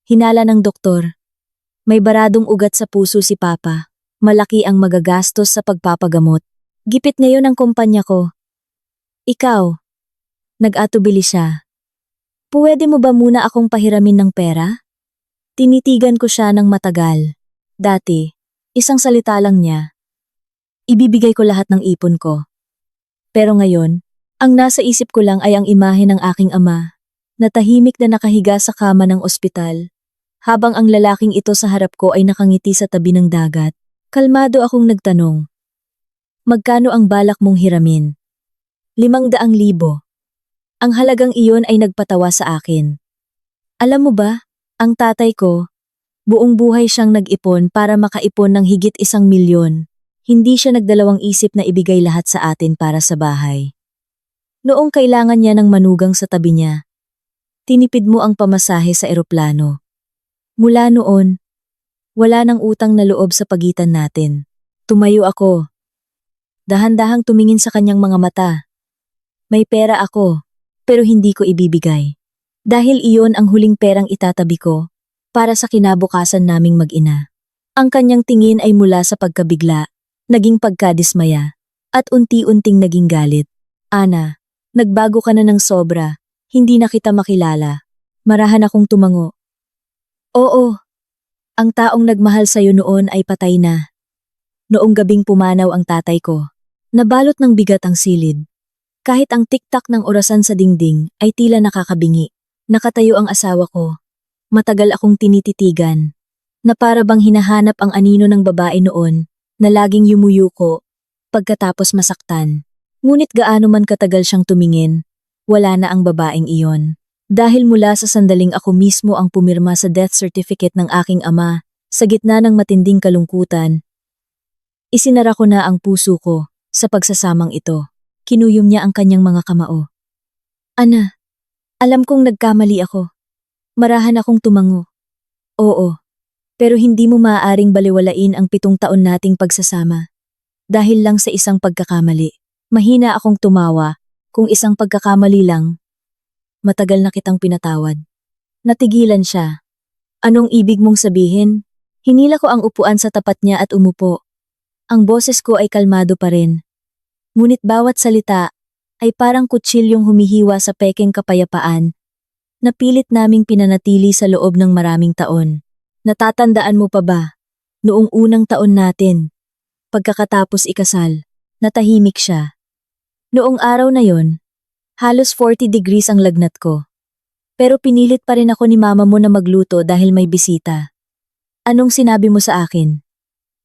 Hinala ng doktor. May baradong ugat sa puso si Papa. Malaki ang magagastos sa pagpapagamot. Gipit ngayon ang kumpanya ko. Ikaw, nag-atubili siya. Puwede mo ba muna akong pahiramin ng pera? Tinitigan ko siya ng matagal. Dati, isang salita lang niya. Ibibigay ko lahat ng ipon ko. Pero ngayon, ang nasa isip ko lang ay ang imahe ng aking ama, na tahimik na nakahiga sa kama ng ospital, habang ang lalaking ito sa harap ko ay nakangiti sa tabi ng dagat. Kalmado akong nagtanong. Magkano ang balak mong hiramin? 500,000. Ang halagang iyon ay nagpatawa sa akin. Alam mo ba, ang tatay ko, buong buhay siyang nag-ipon para makaipon ng higit 1,000,000. Hindi siya nagdalawang isip na ibigay lahat sa atin para sa bahay. Noong kailangan niya ng manugang sa tabi niya, tinipid mo ang pamasahe sa eroplano. Mula noon, wala nang utang na loob sa pagitan natin. Tumayo ako. Dahan-dahang tumingin sa kanyang mga mata. May pera ako, pero hindi ko ibibigay. Dahil iyon ang huling perang itatabi ko para sa kinabukasan naming mag-ina. Ang kanyang tingin ay mula sa pagkabigla, naging pagkadismaya, at unti-unting naging galit. Ana, nagbago ka na ng sobra, hindi na kita makilala. Marahan akong tumango. Oo, ang taong nagmahal sa'yo noon ay patay na. Noong gabing pumanaw ang tatay ko, nabalot ng bigat ang silid. Kahit ang tiktak ng orasan sa dingding ay tila nakakabingi. Nakatayo ang asawa ko. Matagal akong tinititigan. Na para bang hinahanap ang anino ng babae noon na laging yumuyuko pagkatapos masaktan. Ngunit gaano man katagal siyang tumingin, wala na ang babaeng iyon. Dahil mula sa sandaling ako mismo ang pumirma sa death certificate ng aking ama, sa gitna ng matinding kalungkutan, isinara ko na ang puso ko sa pagsasamang ito. Kinuyom niya ang kanyang mga kamao. Ana, alam kong nagkamali ako. Marahan akong tumango. Oo, pero hindi mo maaaring baliwalain ang 7 taon nating pagsasama. Dahil lang sa isang pagkakamali. Mahina akong tumawa, kung isang pagkakamali lang. Matagal na kitang pinatawad. Natigilan siya. Anong ibig mong sabihin? Hinila ko ang upuan sa tapat niya at umupo. Ang boses ko ay kalmado pa rin. Ngunit bawat salita ay parang kutsilyong humihiwa sa pekeng kapayapaan na pilit naming pinanatili sa loob ng maraming taon. Natatandaan mo pa ba? Noong unang taon natin, pagkakatapos ikasal, natahimik siya. Noong araw na yon, halos 40 degrees ang lagnat ko. Pero pinilit pa rin ako ni mama mo na magluto dahil may bisita. Anong sinabi mo sa akin?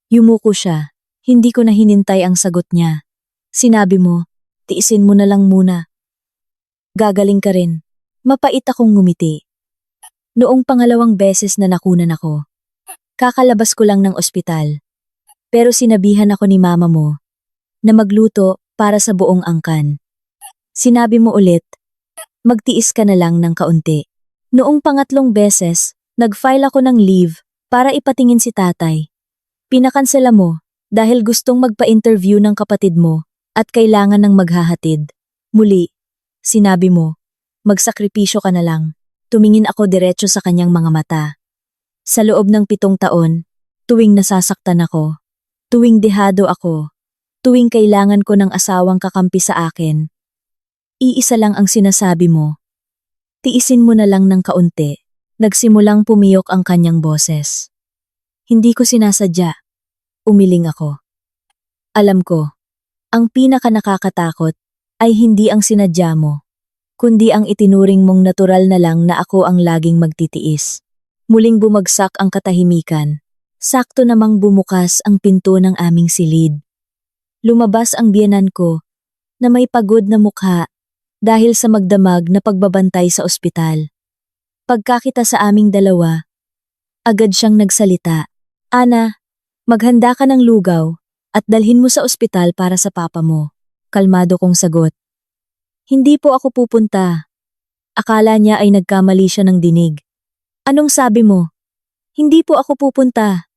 Yumuko siya. Hindi ko na hinintay ang sagot niya. Sinabi mo, tiisin mo na lang muna. Gagaling ka rin. Mapait akong ngumiti. Noong pangalawang beses na nakunan ako, kakalabas ko lang ng ospital. Pero sinabihan ako ni mama mo na magluto para sa buong angkan. Sinabi mo ulit, magtiis ka na lang ng kaunti. Noong pangatlong beses, nag-file ako ng leave para ipatingin si tatay. Pinakansela mo dahil gustong magpa-interview ng kapatid mo at kailangan ng maghahatid. Muli, sinabi mo, magsakripisyo ka na lang. Tumingin ako diretso sa kanyang mga mata. Sa loob ng 7 taon, tuwing nasasaktan ako, tuwing dehado ako, tuwing kailangan ko ng asawang kakampi sa akin, iisa lang ang sinasabi mo. Tiisin mo na lang ng kaunti. Nagsimulang pumiyok ang kanyang boses. Hindi ko sinasadya. Umiling ako. Alam ko, ang pinaka nakakatakot ay hindi ang sinadya mo, kundi ang itinuring mong natural na lang na ako ang laging magtitiis. Muling bumagsak ang katahimikan. Sakto namang bumukas ang pinto ng aming silid. Lumabas ang biyenan ko na may pagod na mukha dahil sa magdamag na pagbabantay sa ospital. Pagkakita sa aming dalawa, agad siyang nagsalita. Ana, maghanda ka ng lugaw at dalhin mo sa ospital para sa papa mo. Kalmado kong sagot. Hindi po ako pupunta. Akala niya ay nagkamali siya ng dinig. Anong sabi mo? Hindi po ako pupunta.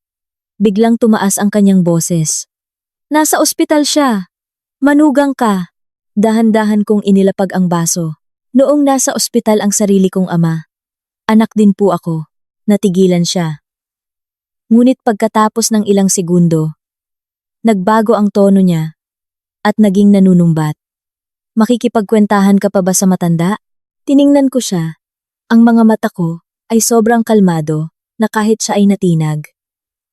Biglang tumaas ang kanyang boses. Nasa ospital siya. Manugang ka. Dahan-dahan kong inilapag ang baso. Noong nasa ospital ang sarili kong ama, anak din po ako. Natigilan siya. Ngunit pagkatapos ng ilang segundo, nagbago ang tono niya. at naging nanunumbat. Makikipagkwentahan ka pa ba sa matanda? Tiningnan ko siya. Ang mga mata ko ay sobrang kalmado na kahit siya ay natinag.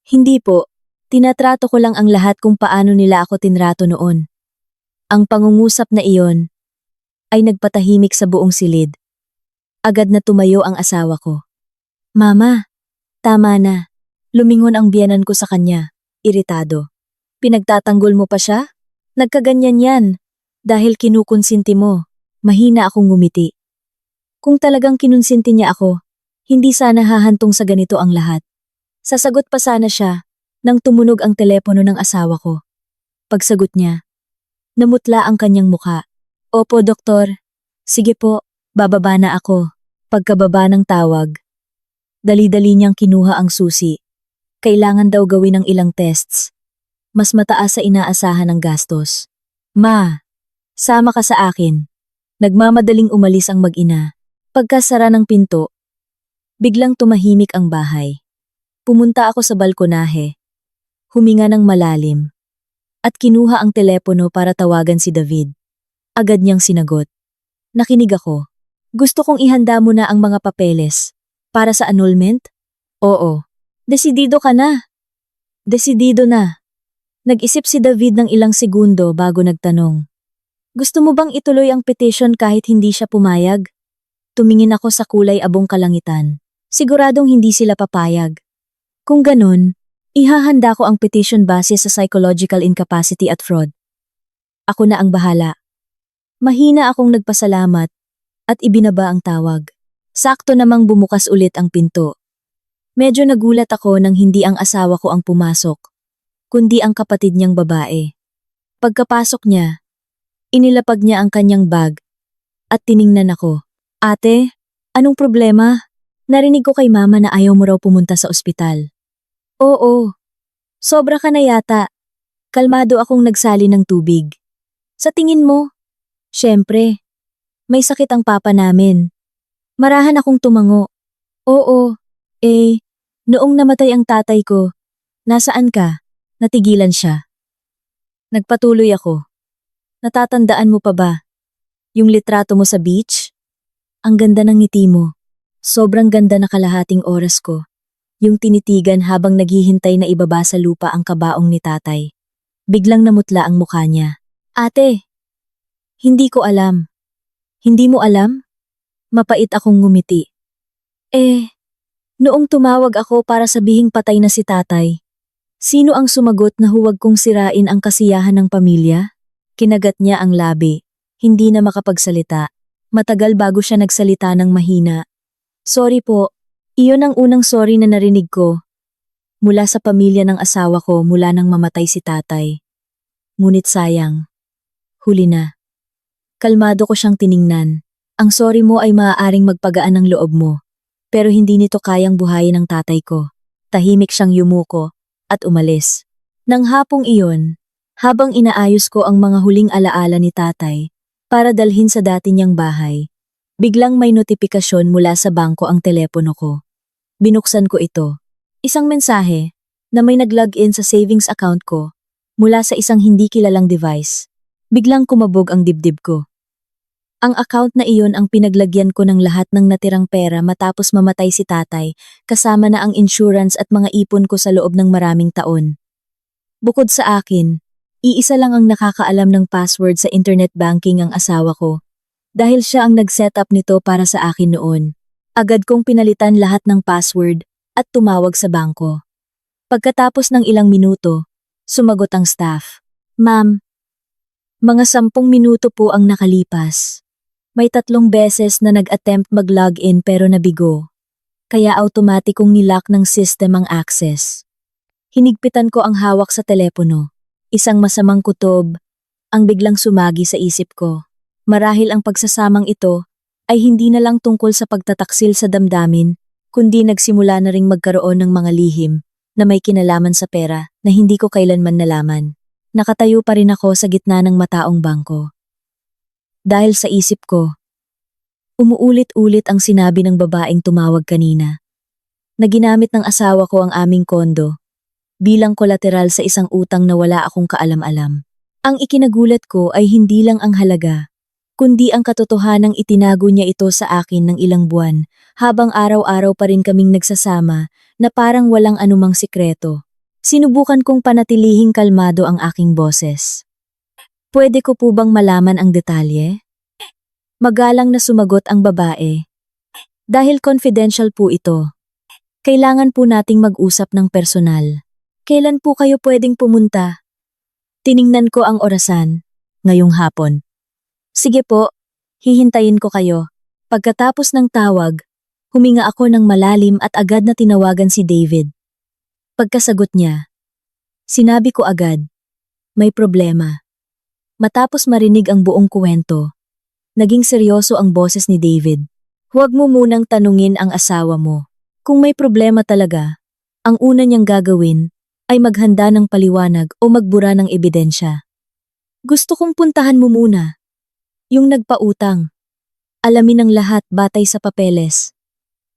Hindi po, tinatrato ko lang ang lahat kung paano nila ako tinrato noon. Ang pangungusap na iyon ay nagpatahimik sa buong silid. Agad na tumayo ang asawa ko. Mama, tama na. Lumingon ang biyenan ko sa kanya, iritado. Pinagtatanggol mo pa siya? Nagkaganyan yan. Dahil kinukonsinti mo, mahina akong ngumiti. Kung talagang kinonsinti niya ako, hindi sana hahantong sa ganito ang lahat. Sasagot pa sana siya nang tumunog ang telepono ng asawa ko. Pagsagot niya, namutla ang kanyang mukha. Opo, doktor. Sige po, bababa na ako. Pagkababa ng tawag, dali-dali niyang kinuha ang susi. Kailangan daw gawin ng ilang tests. Mas mataas sa inaasahan ng gastos. Ma, sama ka sa akin. Nagmamadaling umalis ang mag-ina. Pagkasara ng pinto, biglang tumahimik ang bahay. Pumunta ako sa balkonahe. Huminga ng malalim. At kinuha ang telepono para tawagan si David. Agad niyang sinagot. Nakinig ako. Gusto kong ihanda mo na ang mga papeles. Para sa annulment? Oo. Desidido ka na. Desidido na. Nag-isip si David ng ilang segundo bago nagtanong. Gusto mo bang ituloy ang petition kahit hindi siya pumayag? Tumingin ako sa kulay abong kalangitan. Siguradong hindi sila papayag. Kung ganun, ihahanda ko ang petition base sa psychological incapacity at fraud. Ako na ang bahala. Mahina akong nagpasalamat at ibinaba ang tawag. Sakto namang bumukas ulit ang pinto. Medyo nagulat ako nang hindi ang asawa ko ang pumasok, kundi ang kapatid niyang babae. Pagkapasok niya, inilapag niya ang kanyang bag at tiningnan ako. Ate, anong problema? Narinig ko kay mama na ayaw mo raw pumunta sa ospital. Oo, sobra ka na yata. Kalmado akong nagsali ng tubig. Sa tingin mo? Siyempre, may sakit ang papa namin. Marahan akong tumango. Oo, noong namatay ang tatay ko, nasaan ka? Natigilan siya. Nagpatuloy ako. Natatandaan mo pa ba? Yung litrato mo sa beach? Ang ganda ng ngiti mo. Sobrang ganda na kalahating oras ko. Yung tinitigan habang naghihintay na ibaba sa lupa ang kabaong ni tatay. Biglang namutla ang mukha niya. Ate, hindi ko alam. Hindi mo alam? Mapait akong ngumiti. Noong tumawag ako para sabihing patay na si tatay, sino ang sumagot na huwag kong sirain ang kasiyahan ng pamilya? Kinagat niya ang labi, hindi na makapagsalita. Matagal bago siya nagsalita ng mahina. Sorry po, iyon ang unang sorry na narinig ko. Mula sa pamilya ng asawa ko mula nang mamatay si tatay. Ngunit sayang. Huli na. Kalmado ko siyang tiningnan. Ang sorry mo ay maaaring magpagaan ng loob mo. Pero hindi nito kayang buhayin ng tatay ko. Tahimik siyang yumuko at umalis. Nang hapong iyon, habang inaayos ko ang mga huling alaala ni tatay para dalhin sa dati niyang bahay, biglang may notifikasyon mula sa bangko ang telepono ko. Binuksan ko ito. Isang mensahe na may nag-login sa savings account ko mula sa isang hindi kilalang device. Biglang kumabog ang dibdib ko. Ang account na iyon ang pinaglagyan ko ng lahat ng natirang pera matapos mamatay si tatay, kasama na ang insurance at mga ipon ko sa loob ng maraming taon. Bukod sa akin, iisa lang ang nakakaalam ng password sa internet banking ang asawa ko. Dahil siya ang nag-set up nito para sa akin noon. Agad kong pinalitan lahat ng password at tumawag sa bangko. Pagkatapos ng ilang minuto, sumagot ang staff. Ma'am, mga 10 minuto po ang nakalipas. May 3 beses na nag-attempt mag-login pero nabigo. Kaya automatikong nilock ng system ang access. Hinigpitan ko ang hawak sa telepono. Isang masamang kutob ang biglang sumagi sa isip ko. Marahil ang pagsasamang ito ay hindi na lang tungkol sa pagtataksil sa damdamin, kundi nagsimula na ring magkaroon ng mga lihim na may kinalaman sa pera na hindi ko kailanman nalaman. Nakatayo pa rin ako sa gitna ng mataong bangko. Dahil sa isip ko, umuulit-ulit ang sinabi ng babaeng tumawag kanina, na ginamit ng asawa ko ang aming kondo bilang kolateral sa isang utang na wala akong kaalam-alam. Ang ikinagulat ko ay hindi lang ang halaga, kundi ang katotohanang itinago niya ito sa akin ng ilang buwan, habang araw-araw pa rin kaming nagsasama na parang walang anumang sikreto. Sinubukan kong panatilihing kalmado ang aking boses. Pwede ko po bang malaman ang detalye? Magalang na sumagot ang babae. Dahil confidential po ito. Kailangan po nating mag-usap ng personal. Kailan po kayo pwedeng pumunta? Tiningnan ko ang orasan. Ngayong hapon. Sige po, hihintayin ko kayo. Pagkatapos ng tawag, huminga ako ng malalim at agad na tinawagan si David. Pagkasagot niya, sinabi ko agad, may problema. Matapos marinig ang buong kwento, naging seryoso ang boses ni David. Huwag mo munang tanungin ang asawa mo. Kung may problema talaga, ang una niyang gagawin ay maghanda ng paliwanag o magbura ng ebidensya. Gusto kong puntahan mo muna. Yung nagpautang. Alamin ang lahat batay sa papeles.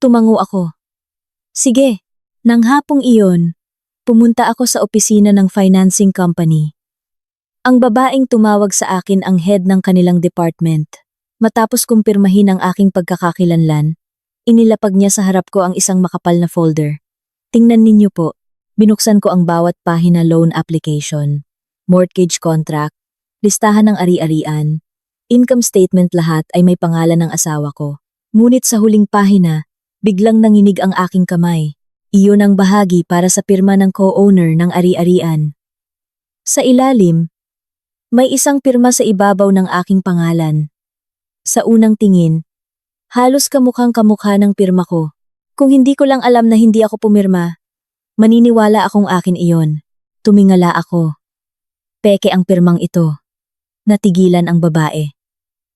Tumango ako. Sige, nang hapong iyon, pumunta ako sa opisina ng financing company. Ang babaeng tumawag sa akin ang head ng kanilang department. Matapos kumpirmahin ang aking pagkakakilanlan, inilapag niya sa harap ko ang isang makapal na folder. Tingnan ninyo po. Binuksan ko ang bawat pahina loan application, mortgage contract, listahan ng ari-arian, income statement lahat ay may pangalan ng asawa ko. Ngunit sa huling pahina, biglang nanginig ang aking kamay. Iyon ang bahagi para sa pirma ng co-owner ng ari-arian. Sa ilalim, may isang pirma sa ibabaw ng aking pangalan. Sa unang tingin, halos kamukhang kamukha ng pirma ko. Kung hindi ko lang alam na hindi ako pumirma, maniniwala akong akin iyon. Tumingala ako. Peke ang pirmang ito. Natigilan ang babae.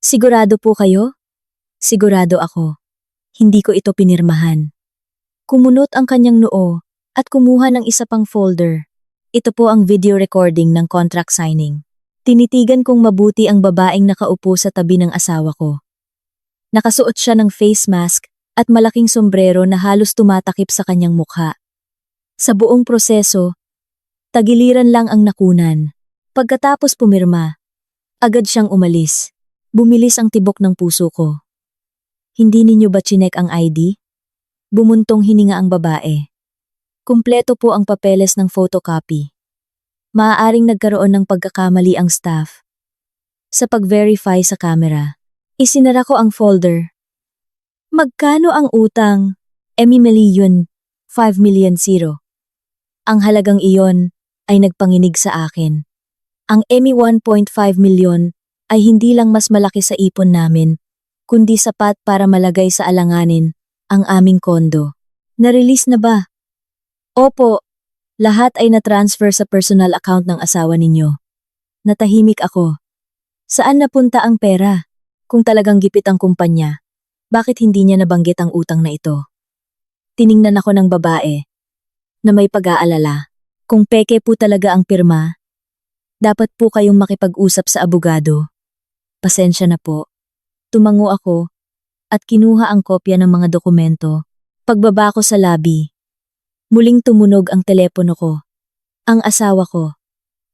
Sigurado po kayo? Sigurado ako. Hindi ko ito pinirmahan. Kumunot ang kanyang noo at kumuha ng isa pang folder. Ito po ang video recording ng contract signing. Tinitigan kong mabuti ang babaeng nakaupo sa tabi ng asawa ko. Nakasuot siya ng face mask at malaking sombrero na halos tumatakip sa kanyang mukha. Sa buong proseso, tagiliran lang ang nakunan. Pagkatapos pumirma, agad siyang umalis. Bumilis ang tibok ng puso ko. Hindi ninyo ba chinek ang ID? Bumuntong hininga ang babae. Kumpleto po ang papeles ng photocopy. Maaaring nagkaroon ng pagkakamali ang staff. Sa pag-verify sa camera, isinara ko ang folder. Magkano ang utang? $1,000,000, 5,000,000. Ang halagang iyon ay nagpanginig sa akin. Ang $1.5 million ay hindi lang mas malaki sa ipon namin, kundi sapat para malagay sa alanganin ang aming kondo. Na-release na ba? Opo, lahat ay na-transfer sa personal account ng asawa ninyo. Natahimik ako. Saan napunta ang pera? Kung talagang gipit ang kumpanya, bakit hindi niya nabanggit ang utang na ito? Tiningnan ako ng babae na may pag-aalala. Kung peke po talaga ang pirma, dapat po kayong makipag-usap sa abogado. Pasensya na po. Tumango ako at kinuha ang kopya ng mga dokumento. Pagbaba ko sa lobby, muling tumunog ang telepono ko. Ang asawa ko.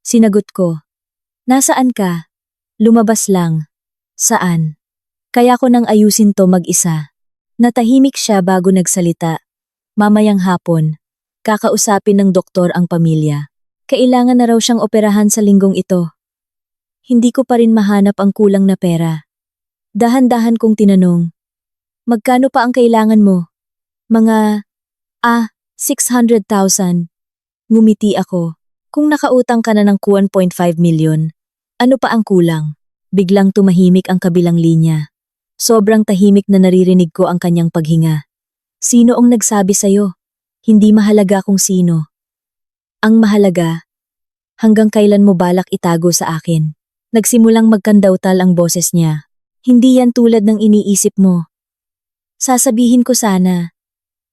Sinagot ko. Nasaan ka? Lumabas lang. Saan? Kaya ko nang ayusin to mag-isa. Natahimik siya bago nagsalita. Mamayang hapon, kakausapin ng doktor ang pamilya. Kailangan na raw siyang operahan sa linggong ito. Hindi ko pa rin mahanap ang kulang na pera. Dahan-dahan kong tinanong. Magkano pa ang kailangan mo? Mga, 600,000. Ngumiti ako. Kung nakautang ka na ng 1.5 million, ano pa ang kulang? Biglang tumahimik ang kabilang linya. Sobrang tahimik na naririnig ko ang kanyang paghinga. Sino ang nagsabi sa'yo? Hindi mahalaga kung sino. Ang mahalaga, hanggang kailan mo balak itago sa akin? Nagsimulang magkandautal ang boses niya. Hindi yan tulad ng iniisip mo. Sasabihin ko sana.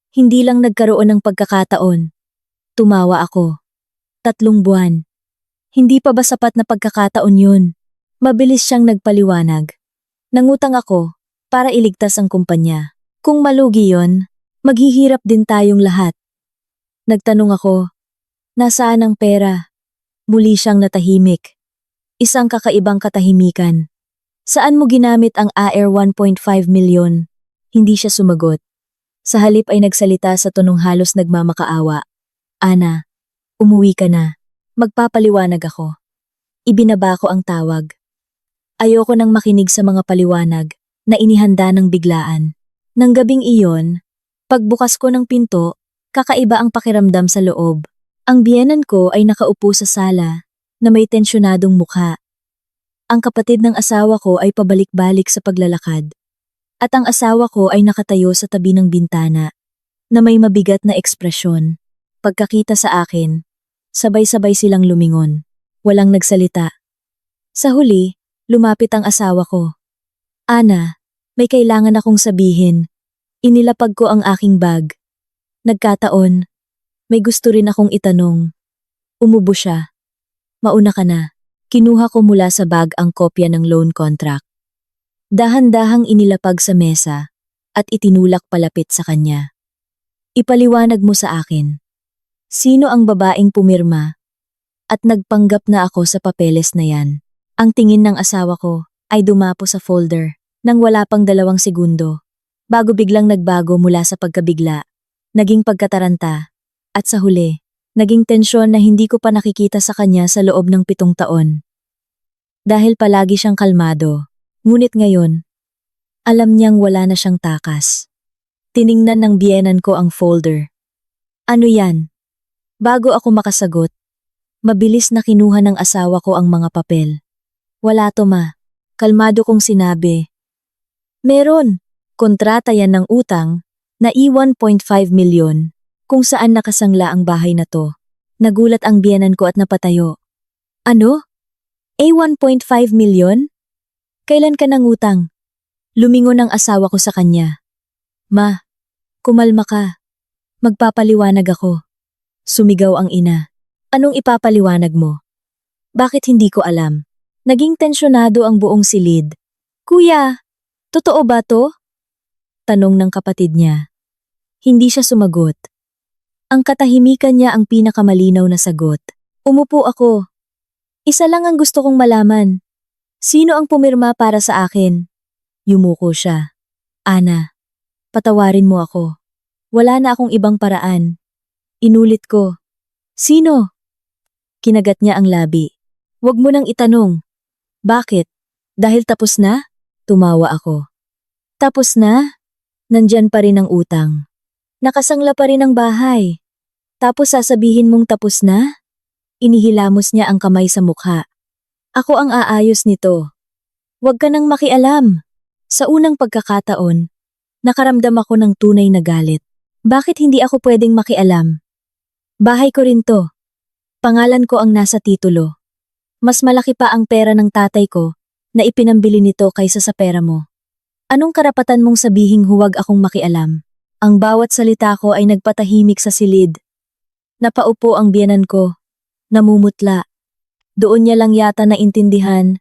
Hindi lang nagkaroon ng pagkakataon. Tumawa ako. 3 buwan. Hindi pa ba sapat na pagkakataon yun? Mabilis siyang nagpaliwanag. Nangutang ako para iligtas ang kumpanya. Kung malugi yon, maghihirap din tayong lahat. Nagtanong ako, nasaan ang pera? Muli siyang natahimik. Isang kakaibang katahimikan. Saan mo ginamit ang AR 1.5 milyon? Hindi siya sumagot. Sa halip ay nagsalita sa tonong halos nagmamakaawa. Ana, umuwi ka na. Magpapaliwanag ako. Ibinaba ko ang tawag. Ayoko nang makinig sa mga paliwanag na inihanda ng biglaan. Nang gabing iyon, pagbukas ko ng pinto, kakaiba ang pakiramdam sa loob. Ang biyenan ko ay nakaupo sa sala na may tensyonadong mukha. Ang kapatid ng asawa ko ay pabalik-balik sa paglalakad. At ang asawa ko ay nakatayo sa tabi ng bintana na may mabigat na ekspresyon. Pagkakita sa akin, sabay-sabay silang lumingon. Walang nagsalita. Sa huli, lumapit ang asawa ko. Ana, may kailangan akong sabihin. Inilapag ko ang aking bag. Nagkataon, may gusto rin akong itanong. Umubo siya. Mauna ka na. Kinuha ko mula sa bag ang kopya ng loan contract. Dahan-dahang inilapag sa mesa at itinulak palapit sa kanya. Ipaliwanag mo sa akin. Sino ang babaeng pumirma at nagpanggap na ako sa papeles na yan? Ang tingin ng asawa ko ay dumapo sa folder nang wala pang 2 segundo. Bago biglang nagbago mula sa pagkabigla, naging pagkataranta, at sa huli, naging tensyon na hindi ko pa nakikita sa kanya sa loob ng 7 taon. Dahil palagi siyang kalmado, ngunit ngayon, alam niyang wala na siyang takas. Tiningnan ng biyenan ko ang folder. Ano yan? Bago ako makasagot, mabilis na kinuha ng asawa ko ang mga papel. Wala to ma. Kalmado kong sinabi. Meron. Kontrata yan ng utang na i-1.5 milyon kung saan nakasangla ang bahay na to. Nagulat ang biyenan ko at napatayo. Ano? A 1.5 milyon? Kailan ka nangutang? Lumingon ang asawa ko sa kanya. Ma, kumalma ka. Magpapaliwanag ako. Sumigaw ang ina. Anong ipapaliwanag mo? Bakit hindi ko alam? Naging tensyonado ang buong silid. Kuya, totoo ba to? Tanong ng kapatid niya. Hindi siya sumagot. Ang katahimikan niya ang pinakamalinaw na sagot. Umupo ako. Isa lang ang gusto kong malaman. Sino ang pumirma para sa akin? Yumuko siya. Ana, patawarin mo ako. Wala na akong ibang paraan. Inulit ko. Sino? Kinagat niya ang labi. Huwag mo nang itanong. Bakit? Dahil tapos na? Tumawa ako. Tapos na? Nandyan pa rin ang utang. Nakasangla pa rin ang bahay. Tapos sasabihin mong tapos na? Inihilamos niya ang kamay sa mukha. Ako ang aayos nito. Huwag ka nang makialam. Sa unang pagkakataon, nakaramdam ako ng tunay na galit. Bakit hindi ako pwedeng makialam? Bahay ko rin to. Pangalan ko ang nasa titulo. Mas malaki pa ang pera ng tatay ko na ipinambili nito kaysa sa pera mo. Anong karapatan mong sabihing huwag akong makialam? Ang bawat salita ko ay nagpatahimik sa silid. Napaupo ang biyenan ko. Namumutla. Doon niya lang yata naintindihan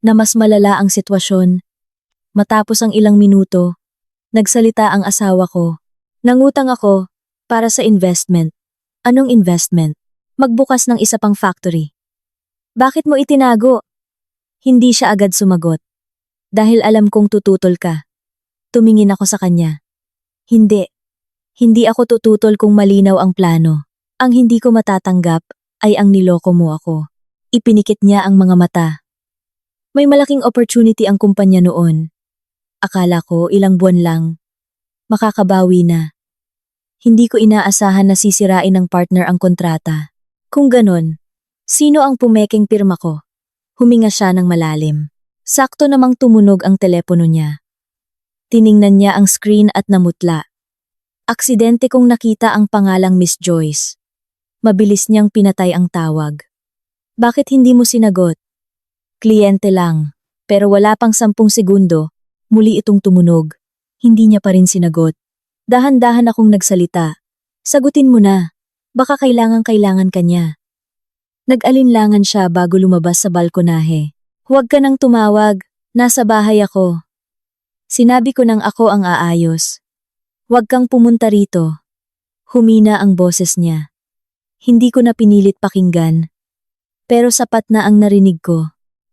na mas malala ang sitwasyon. Matapos ang ilang minuto, nagsalita ang asawa ko. Nangutang ako para sa investment. Anong investment? Magbukas ng isa pang factory. Bakit mo itinago? Hindi siya agad sumagot. Dahil alam kong tututol ka. Tumingin ako sa kanya. Hindi. Hindi ako tututol kung malinaw ang plano. Ang hindi ko matatanggap ay ang niloko mo ako. Ipinikit niya ang mga mata. May malaking opportunity ang kumpanya noon. Akala ko ilang buwan lang. Makakabawi na. Hindi ko inaasahan na sisirain ng partner ang kontrata. Kung ganon, sino ang pumekeng pirma ko? Huminga siya ng malalim. Sakto namang tumunog ang telepono niya. Tiningnan niya ang screen at namutla. Aksidente kong nakita ang pangalang Miss Joyce. Mabilis niyang pinatay ang tawag. Bakit hindi mo sinagot? Kliyente lang, pero wala pang 10 segundo, muli itong tumunog. Hindi niya pa rin sinagot. Dahan-dahan akong nagsalita. Sagutin mo na, baka kailangan ka niya. Nag-alinlangan siya bago lumabas sa balkonahe. Huwag ka nang tumawag, nasa bahay ako. Sinabi ko nang ako ang aayos. Huwag kang pumunta rito. Humina ang boses niya. Hindi ko na pinilit pakinggan. Pero sapat na ang narinig ko.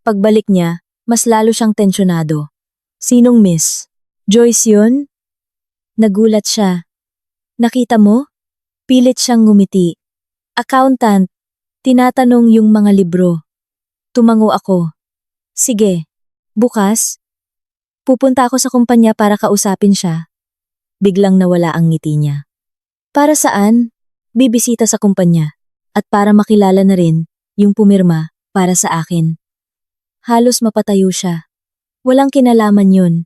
Pagbalik niya, mas lalo siyang tensyonado. Sinong miss? Joyce yun? Nagulat siya. Nakita mo? Pilit siyang ngumiti. Accountant. Tinatanong yung mga libro. Tumango ako. Sige. Bukas? Pupunta ako sa kumpanya para kausapin siya. Biglang nawala ang ngiti niya. Para saan? Bibisita sa kumpanya. At para makilala na rin yung pumirma para sa akin. Halos mapatayo siya. Walang kinalaman yun.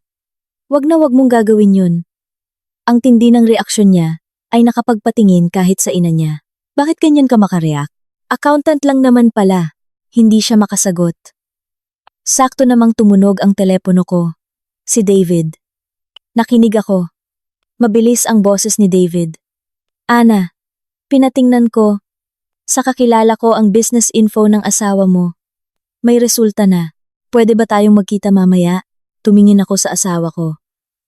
Wag na wag mong gagawin yun. Ang tindi ng reaksyon niya ay nakapagpatingin kahit sa ina niya. Bakit ganyan ka makareact? Accountant lang naman pala. Hindi siya makasagot. Sakto namang tumunog ang telepono ko. Si David. Nakinig ako. Mabilis ang boses ni David. Ana, pinatingnan ko. Sa kakilala ko ang business info ng asawa mo. May resulta na. Pwede ba tayong magkita mamaya? Tumingin ako sa asawa ko.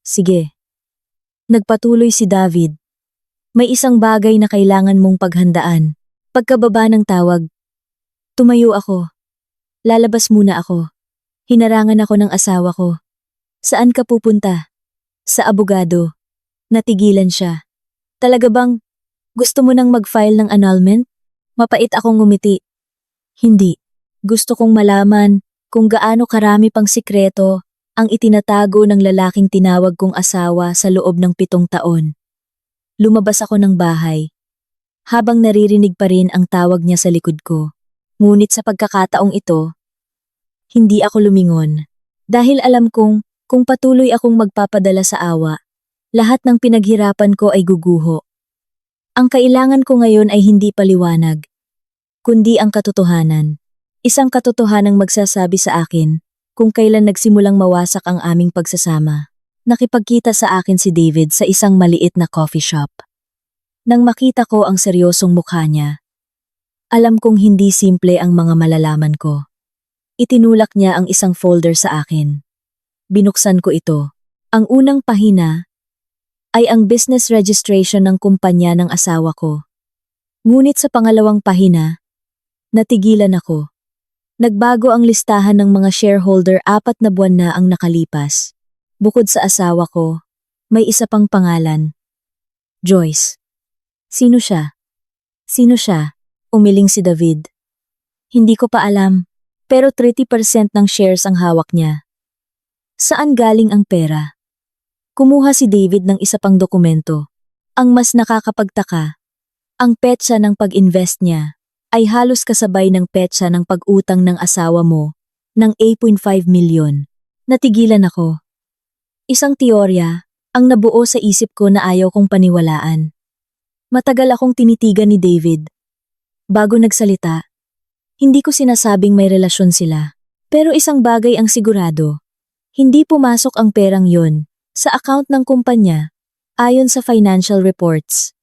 Sige. Nagpatuloy si David. May isang bagay na kailangan mong paghandaan. Pagkababa ng tawag. Tumayo ako. Lalabas muna ako. Hinarangan ako ng asawa ko. Saan ka pupunta? Sa abogado. Natigilan siya. Talaga bang gusto mo nang mag-file ng annulment? Mapait akong ngumiti. Hindi. Gusto kong malaman kung gaano karami pang sikreto ang itinatago ng lalaking tinawag kong asawa sa loob ng 7 taon. Lumabas ako ng bahay. Habang naririnig pa rin ang tawag niya sa likod ko. Ngunit sa pagkakataong ito, hindi ako lumingon. Dahil alam kong kung patuloy akong magpapadala sa awa, lahat ng pinaghirapan ko ay guguho. Ang kailangan ko ngayon ay hindi paliwanag, kundi ang katotohanan. Isang katotohanang magsasabi sa akin kung kailan nagsimulang mawasak ang aming pagsasama. Nakipagkita sa akin si David sa isang maliit na coffee shop. Nang makita ko ang seryosong mukha niya, alam kong hindi simple ang mga malalaman ko. Itinulak niya ang isang folder sa akin. Binuksan ko ito. Ang unang pahina ay ang business registration ng kumpanya ng asawa ko. Ngunit sa pangalawang pahina, natigilan ako. Nagbago ang listahan ng mga shareholder 4 na buwan na ang nakalipas. Bukod sa asawa ko, may isa pang pangalan. Joyce. Sino siya? Sino siya? Umiling si David. Hindi ko pa alam, pero 30% ng shares ang hawak niya. Saan galing ang pera? Kumuha si David ng isa pang dokumento. Ang mas nakakapagtaka, ang petsa ng pag-invest niya ay halos kasabay ng petsa ng pag-utang ng asawa mo ng 8.5 milyon. Natigilan ako. Isang teorya ang nabuo sa isip ko na ayaw kong paniwalaan. Matagal akong tinitigan ni David. Bago nagsalita, hindi ko sinasabing may relasyon sila. Pero isang bagay ang sigurado. Hindi pumasok ang perang yon sa account ng kumpanya ayon sa financial reports.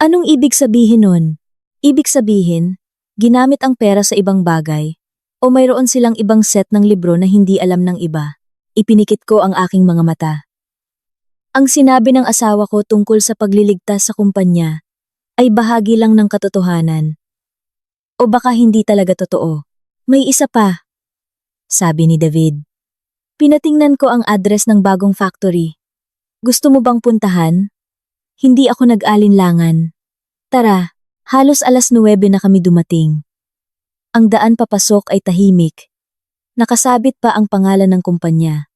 Anong ibig sabihin nun? Ibig sabihin, ginamit ang pera sa ibang bagay o mayroon silang ibang set ng libro na hindi alam ng iba. Ipinikit ko ang aking mga mata. Ang sinabi ng asawa ko tungkol sa pagliligtas sa kumpanya ay bahagi lang ng katotohanan. O baka hindi talaga totoo. May isa pa, sabi ni David. Pinatingnan ko ang address ng bagong factory. Gusto mo bang puntahan? Hindi ako nag-alinlangan. Tara, halos 9:00 na kami dumating. Ang daan papasok ay tahimik. Nakasabit pa ang pangalan ng kumpanya.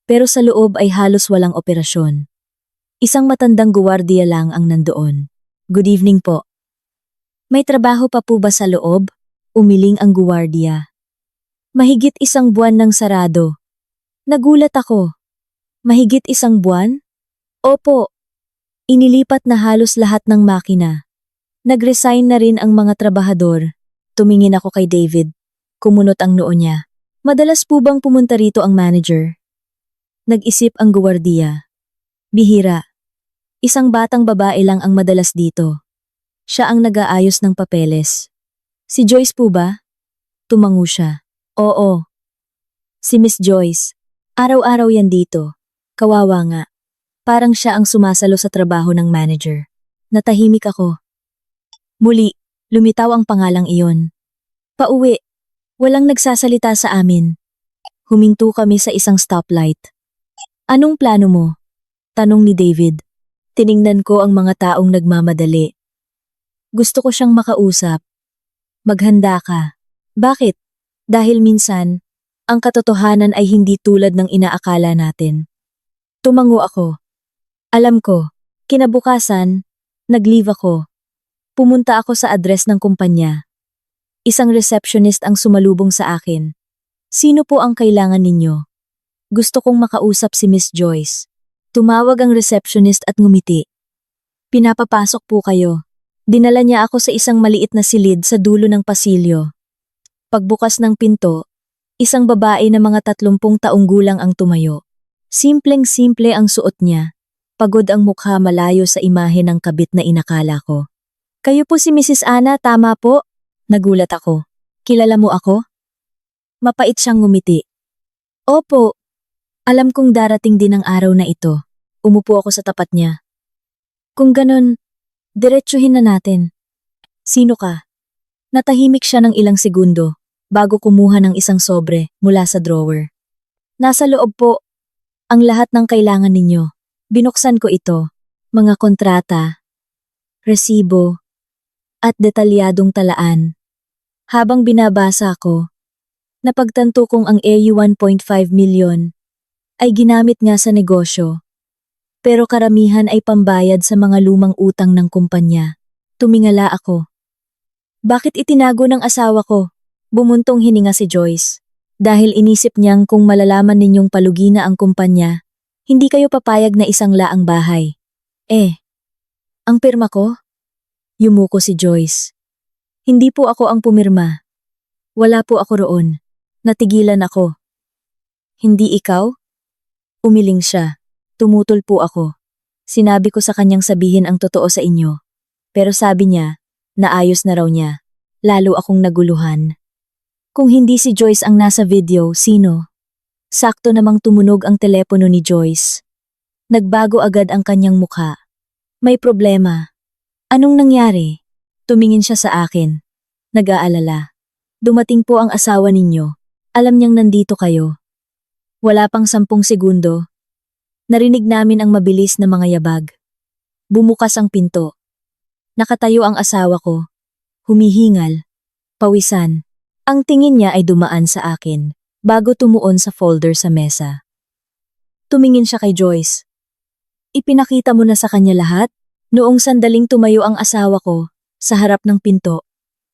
Pero sa loob ay halos walang operasyon. Isang matandang guwardiya lang ang nandoon. Good evening po. May trabaho pa po ba sa loob? Umiling ang guwardiya. Mahigit 1 buwan nang sarado. Nagulat ako. Mahigit 1 buwan? Opo. Inilipat na halos lahat ng makina. Nag-resign na rin ang mga trabahador. Tumingin ako kay David. Kumunot ang noo niya. Madalas po bang pumunta rito ang manager? Nag-isip ang guwardiya. Bihira. Isang batang babae lang ang madalas dito. Siya ang nag-aayos ng papeles. Si Joyce po ba? Tumango siya. Oo. Si Miss Joyce. Araw-araw yan dito. Kawawa nga. Parang siya ang sumasalo sa trabaho ng manager. Natahimik ako. Muli, lumitaw ang pangalang iyon. Pauwi. Walang nagsasalita sa amin. Huminto kami sa isang stoplight. Anong plano mo? Tanong ni David. Tiningnan ko ang mga taong nagmamadali. Gusto ko siyang makausap. Maghanda ka. Bakit? Dahil minsan, ang katotohanan ay hindi tulad ng inaakala natin. Tumango ako. Alam ko, kinabukasan, nag-leave ako. Pumunta ako sa address ng kumpanya. Isang receptionist ang sumalubong sa akin. Sino po ang kailangan ninyo? Gusto kong makausap si Miss Joyce. Tumawag ang receptionist at ngumiti. Pinapapasok po kayo. Dinala niya ako sa isang maliit na silid sa dulo ng pasilyo. Pagbukas ng pinto, isang babae na mga 30 taong gulang ang tumayo. Simpleng-simple ang suot niya. Pagod ang mukha malayo sa imahe ng kabit na inakala ko. Kayo po si Mrs. Ana, tama po? Nagulat ako. Kilala mo ako? Mapait siyang ngumiti. Opo. Alam kong darating din ang araw na ito. Umupo ako sa tapat niya. Kung ganon, diretsuhin na natin. Sino ka? Natahimik siya ng ilang segundo bago kumuha ng isang sobre mula sa drawer. Nasa loob po ang lahat ng kailangan ninyo. Binuksan ko ito. Mga kontrata, resibo, at detalyadong talaan. Habang binabasa ko, napagtanto kong ang AU 1.5 million ay ginamit nga sa negosyo. Pero karamihan ay pambayad sa mga lumang utang ng kumpanya. Tumingala ako. Bakit itinago ng asawa ko? Bumuntong hininga si Joyce. Dahil inisip niyang kung malalaman ninyong palugi na ang kumpanya, hindi kayo papayag na isang laang bahay. Ang pirma ko? Yumuko si Joyce. Hindi po ako ang pumirma. Wala po ako roon. Natigilan ako. Hindi ikaw? Umiling siya. Tumutol po ako. Sinabi ko sa kanyang sabihin ang totoo sa inyo. Pero sabi niya, naayos na raw niya. Lalo akong naguluhan. Kung hindi si Joyce ang nasa video, sino? Sakto namang tumunog ang telepono ni Joyce. Nagbago agad ang kanyang mukha. May problema. Anong nangyari? Tumingin siya sa akin. Nag-aalala. Dumating po ang asawa ninyo. Alam niyang nandito kayo. Wala pang 10 segundo. Narinig namin ang mabilis na mga yabag. Bumukas ang pinto. Nakatayo ang asawa ko. Humihingal. Pawisan. Ang tingin niya ay dumaan sa akin, bago tumuon sa folder sa mesa. Tumingin siya kay Joyce. Ipinakita mo na sa kanya lahat? Noong sandaling tumayo ang asawa ko, sa harap ng pinto,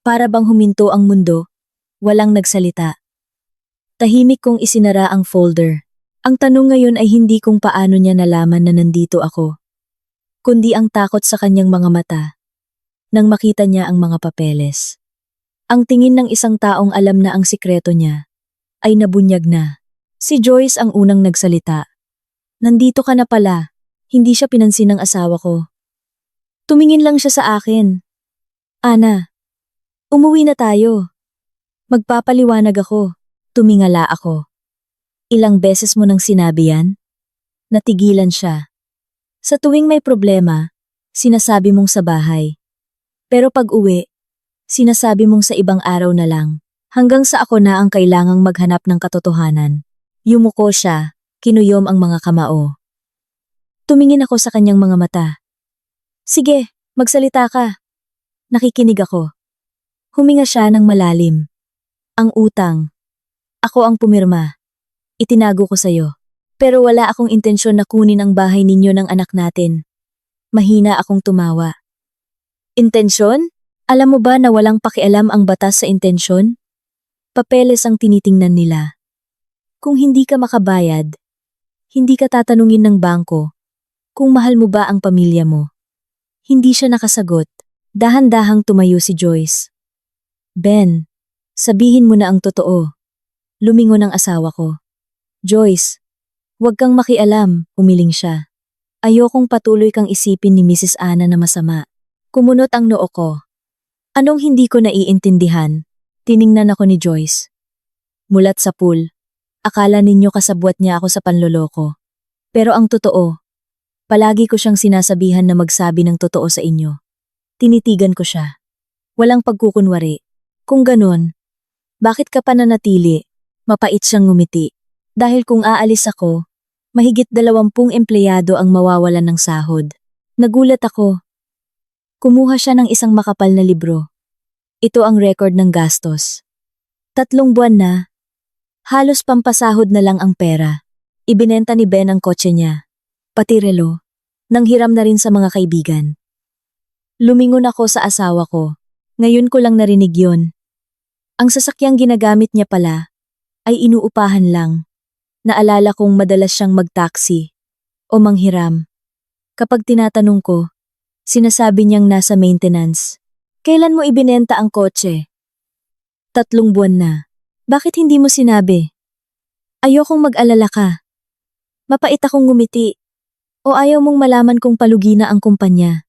para bang huminto ang mundo, walang nagsalita. Tahimik kong isinara ang folder. Ang tanong ngayon ay hindi kung paano niya nalaman na nandito ako, kundi ang takot sa kanyang mga mata nang makita niya ang mga papeles. Ang tingin ng isang taong alam na ang sikreto niya ay nabunyag na. Si Joyce ang unang nagsalita. Nandito ka na pala. Hindi siya pinansin ng asawa ko. Tumingin lang siya sa akin. Ana, umuwi na tayo. Magpapaliwanag ako. Tumingala ako. Ilang beses mo nang sinabi yan? Natigilan siya. Sa tuwing may problema, sinasabi mong sa bahay. Pero pag uwi, sinasabi mong sa ibang araw na lang. Hanggang sa ako na ang kailangang maghanap ng katotohanan. Yumuko siya, kinuyom ang mga kamao. Tumingin ako sa kanyang mga mata. Sige, magsalita ka. Nakikinig ako. Huminga siya ng malalim. Ang utang. Ako ang pumirma. Itinago ko sa'yo. Pero wala akong intensyon na kunin ang bahay ninyo ng anak natin. Mahina akong tumawa. Intensyon? Alam mo ba na walang pakialam ang batas sa intensyon? Papeles ang tinitingnan nila. Kung hindi ka makabayad, hindi ka tatanungin ng bangko kung mahal mo ba ang pamilya mo. Hindi siya nakasagot. Dahan-dahang tumayo si Joyce. Ben, sabihin mo na ang totoo. Lumingon ang asawa ko. Joyce, huwag kang makialam, umiling siya. Ayokong patuloy kang isipin ni Mrs. Ana na masama. Kumunot ang noo ko. Anong hindi ko naiintindihan? Tiningnan ako ni Joyce. Mulat sa pool. Akala ninyo kasabwat niya ako sa panloloko. Pero ang totoo, palagi ko siyang sinasabihan na magsabi ng totoo sa inyo. Tinitigan ko siya. Walang pagkukunwari. Kung ganon, Bakit ka pa nanatili? Mapait siyang ngumiti. Dahil kung aalis ako, mahigit 20 empleyado ang mawawalan ng sahod. Nagulat ako. Kumuha siya ng isang makapal na libro. Ito ang record ng gastos. 3 buwan na. Halos pampasahod na lang ang pera. Ibinenta ni Ben ang kotse niya. Pati relo. Nanghiram na rin sa mga kaibigan. Lumingon ako sa asawa ko. Ngayon ko lang narinig yon. Ang sasakyang ginagamit niya pala ay inuupahan lang. Naalala kong madalas siyang mag-taxi o manghiram. Kapag tinatanong ko, sinasabi niyang nasa maintenance. Kailan mo ibinenta ang kotse? 3 buwan na. Bakit hindi mo sinabi? Ayokong mag-alala ka. Mapait akong ngumiti. O ayaw mong malaman kung palugi na ang kumpanya?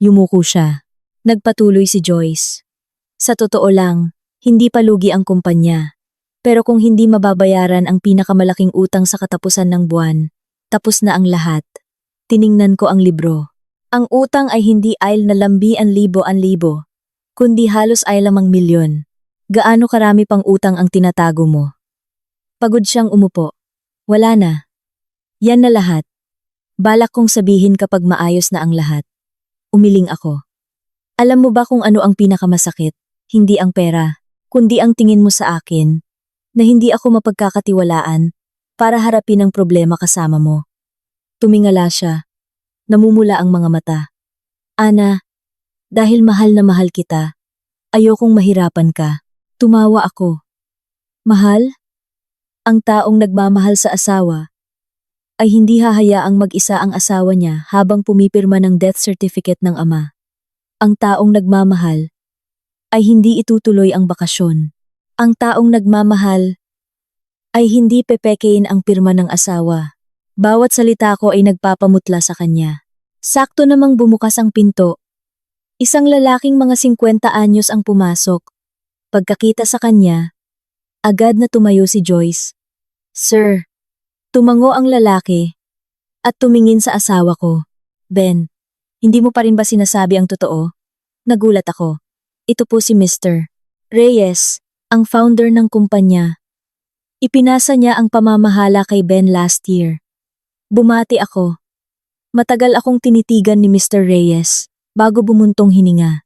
Yumuko siya. Nagpatuloy si Joyce. Sa totoo lang, hindi palugi ang kumpanya. Pero kung hindi mababayaran ang pinakamalaking utang sa katapusan ng buwan, tapos na ang lahat. Tiningnan ko ang libro. Ang utang ay hindi aisle na lambi-an libo, kundi halos ay 5 milyon. Gaano karami pang utang ang tinatago mo? Pagod siyang umupo. Wala na. Yan na lahat. Balak kong sabihin kapag maayos na ang lahat. Umiling ako. Alam mo ba kung ano ang pinakamasakit? Hindi ang pera, kundi ang tingin mo sa akin, na hindi ako mapagkakatiwalaan para harapin ang problema kasama mo. Tumingala siya. Namumula ang mga mata. Ana, dahil mahal na mahal kita, ayokong mahirapan ka. Tumawa ako. Mahal? Ang taong nagmamahal sa asawa ay hindi hahayaang mag-isa ang asawa niya habang pumipirma ng death certificate ng ama. Ang taong nagmamahal ay hindi itutuloy ang bakasyon. Ang taong nagmamahal ay hindi pepekein ang pirma ng asawa. Bawat salita ko ay nagpapamutla sa kanya. Sakto namang bumukas ang pinto. Isang lalaking mga 50 anyos ang pumasok. Pagkakita sa kanya, agad na tumayo si Joyce. Sir, tumango ang lalaki at tumingin sa asawa ko. Ben, hindi mo pa rin ba sinasabi ang totoo? Nagulat ako. Ito po si Mr. Reyes, ang founder ng kumpanya. Ipinasa niya ang pamamahala kay Ben last year. Bumati ako. Matagal akong tinitigan ni Mr. Reyes bago bumuntong hininga.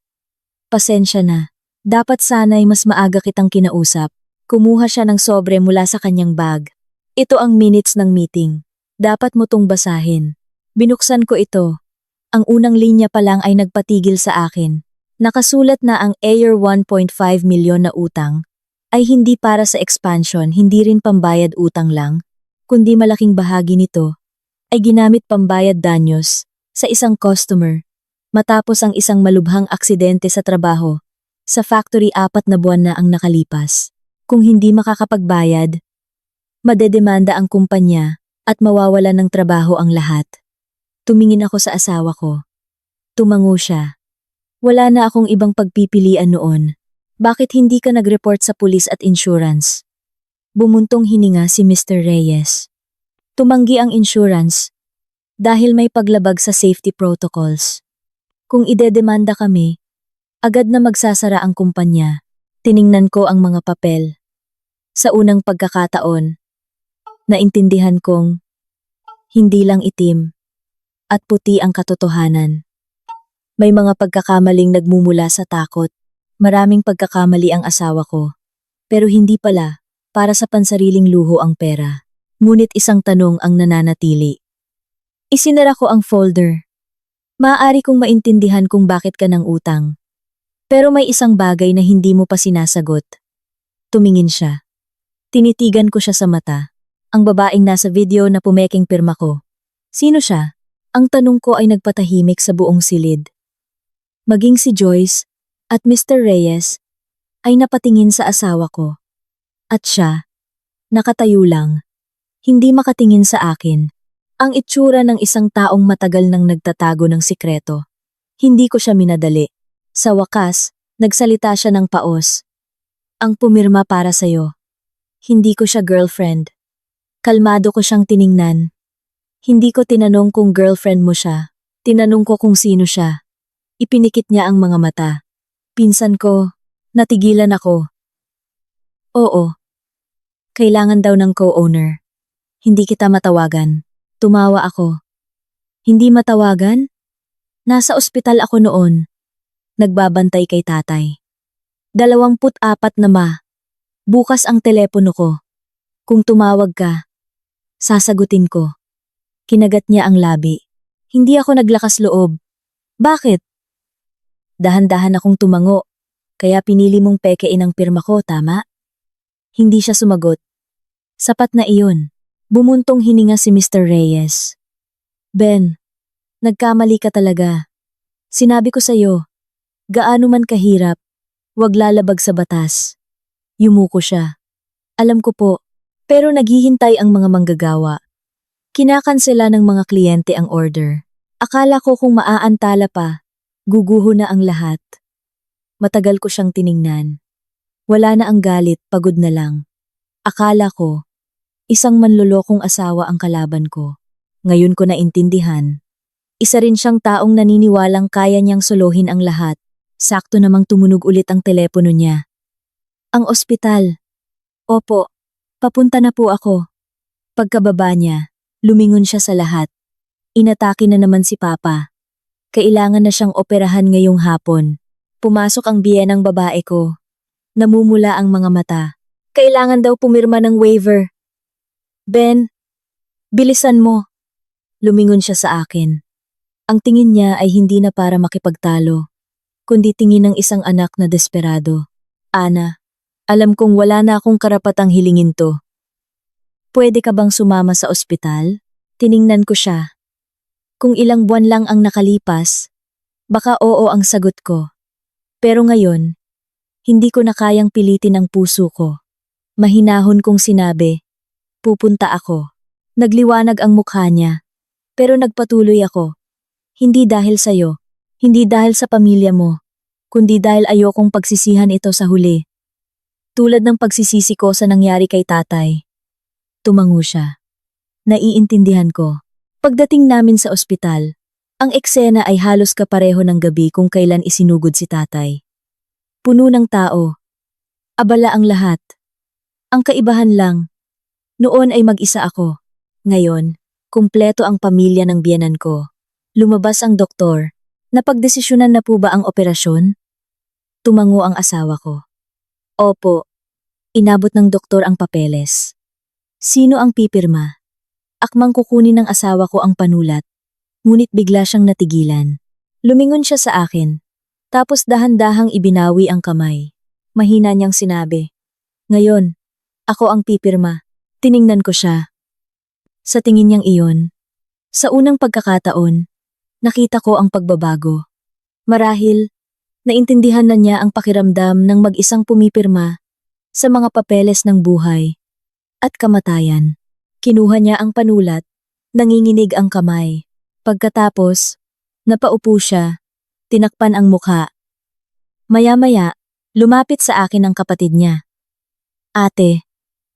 Pasensya na. Dapat sana'y mas maaga kitang kinausap. Kumuha siya ng sobre mula sa kanyang bag. Ito ang minutes ng meeting. Dapat mo tong basahin. Binuksan ko ito. Ang unang linya pa lang ay nagpatigil sa akin. Nakasulat na ang Ayer 1.5 milyon na utang ay hindi para sa expansion, hindi rin pambayad utang lang, kundi malaking bahagi nito ay ginamit pambayad danyos sa isang customer matapos ang isang malubhang aksidente sa trabaho. Sa factory 4 na buwan na ang nakalipas. Kung hindi makakapagbayad, madedemanda ang kumpanya at mawawalan ng trabaho ang lahat. Tumingin ako sa asawa ko. Tumango siya. Wala na akong ibang pagpipilian noon. Bakit hindi ka nag-report sa pulis at insurance? Bumuntong hininga si Mr. Reyes. Tumanggi ang insurance dahil may paglabag sa safety protocols. Kung idedemanda kami, agad na magsasara ang kumpanya. Tiningnan ko ang mga papel. Sa unang pagkakataon, naintindihan kong hindi lang itim at puti ang katotohanan. May mga pagkakamaling nagmumula sa takot. Maraming pagkakamali ang asawa ko. Pero hindi pala para sa pansariling luho ang pera. Ngunit isang tanong ang nananatili. Isinara ko ang folder. Maaari kong maintindihan kung bakit ka ng utang. Pero may isang bagay na hindi mo pa sinasagot. Tumingin siya. Tinitigan ko siya sa mata. Ang babaeng nasa video na pumeking pirma ko. Sino siya? Ang tanong ko ay nagpatahimik sa buong silid. Maging si Joyce at Mr. Reyes ay napatingin sa asawa ko. At siya, nakatayo lang. Hindi makatingin sa akin. Ang itsura ng isang taong matagal nang nagtatago ng sikreto. Hindi ko siya minadali. Sa wakas, nagsalita siya ng paos. Ang pumirma para sa'yo. Hindi ko siya girlfriend. Kalmado ko siyang tiningnan. Hindi ko tinanong kung girlfriend mo siya. Tinanong ko kung sino siya. Ipinikit niya ang mga mata. Pinsan ko, natigilan ako. Oo. Kailangan daw ng co-owner. Hindi kita matawagan. Tumawa ako. Hindi matawagan? Nasa ospital ako noon. Nagbabantay kay tatay. 24 na ma. Bukas ang telepono ko. Kung tumawag ka, sasagutin ko. Kinagat niya ang labi. Hindi ako naglakas loob. Bakit? Dahan-dahan akong tumango. Kaya pinili mong pekein ang pirma ko, tama? Hindi siya sumagot. Sapat na iyon. Bumuntong hininga si Mr. Reyes. Ben, nagkamali ka talaga. Sinabi ko sa'yo, gaano man kahirap, wag lalabag sa batas. Yumuko siya. Alam ko po, pero naghihintay ang mga manggagawa. Kinakansela ng mga kliyente ang order. Akala ko kung maaantala pa, guguho na ang lahat. Matagal ko siyang tiningnan. Wala na ang galit, pagod na lang. Akala ko, isang manlolokong asawa ang kalaban ko. Ngayon ko naintindihan. Isa rin siyang taong naniniwalang kaya niyang solohin ang lahat. Sakto namang tumunog ulit ang telepono niya. Ang ospital. Opo, papunta na po ako. Pagkababa niya, lumingon siya sa lahat. Inatake na naman si Papa. Kailangan na siyang operahan ngayong hapon. Pumasok ang biyenang babae ko. Namumula ang mga mata. Kailangan daw pumirma ng waiver. Ben, bilisan mo. Lumingon siya sa akin. Ang tingin niya ay hindi na para makipagtalo, kundi tingin ng isang anak na desperado. Ana, alam kong wala na akong karapatang hilingin to. Pwede ka bang sumama sa ospital? Tiningnan ko siya. Kung ilang buwan lang ang nakalipas, baka oo ang sagot ko. Pero ngayon, hindi ko na kayang pilitin ang puso ko. Mahinahon kong sinabi, pupunta ako. Nagliwanag ang mukha niya, pero nagpatuloy ako. Hindi dahil sa'yo, hindi dahil sa pamilya mo, kundi dahil ayokong pagsisihan ito sa huli. Tulad ng pagsisisi ko sa nangyari kay tatay. Tumango siya. Naiintindihan ko. Pagdating namin sa ospital, ang eksena ay halos kapareho ng gabi kung kailan isinugod si tatay. Puno ng tao. Abala ang lahat. Ang kaibahan lang, noon ay mag-isa ako. Ngayon, kumpleto ang pamilya ng biyenan ko. Lumabas ang doktor. Napagdesisyonan na po ba ang operasyon? Tumango ang asawa ko. Opo. Inabot ng doktor ang papeles. Sino ang pipirma? Akmang kukunin ng asawa ko ang panulat. Ngunit bigla siyang natigilan. Lumingon siya sa akin. Tapos dahan-dahang ibinawi ang kamay. Mahina niyang sinabi. Ngayon, ako ang pipirma. Tiningnan ko siya. Sa tingin niyang iyon, sa unang pagkakataon, nakita ko ang pagbabago. Marahil, naintindihan na niya ang pakiramdam ng mag-isang pumipirma sa mga papeles ng buhay at kamatayan. Kinuha niya ang panulat, nanginginig ang kamay. Pagkatapos, napaupo siya, tinakpan ang mukha. Maya-maya, lumapit sa akin ang kapatid niya. Ate,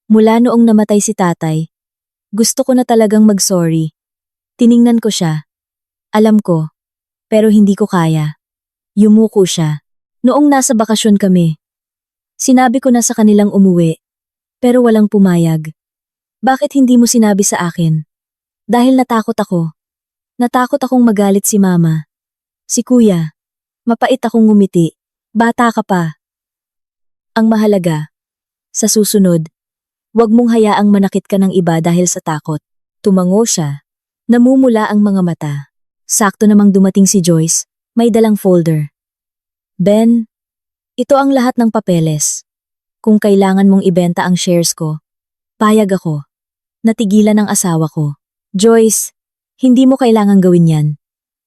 mula noong namatay si tatay, gusto ko na talagang mag-sorry. Tiningnan ko siya. Alam ko, pero hindi ko kaya. Yumuko siya. Noong nasa bakasyon kami, sinabi ko na sa kanilang umuwi, pero walang pumayag. Bakit hindi mo sinabi sa akin? Dahil natakot ako. Natakot akong magalit si mama. Si kuya. Mapait akong ngumiti. Bata ka pa. Ang mahalaga, sa susunod, huwag mong hayaang manakit ka ng iba dahil sa takot. Tumango siya. Namumula ang mga mata. Sakto namang dumating si Joyce, may dalang folder. Ben, ito ang lahat ng papeles. Kung kailangan mong ibenta ang shares ko, payag ako. Natigilan ang asawa ko. Joyce, hindi mo kailangang gawin yan.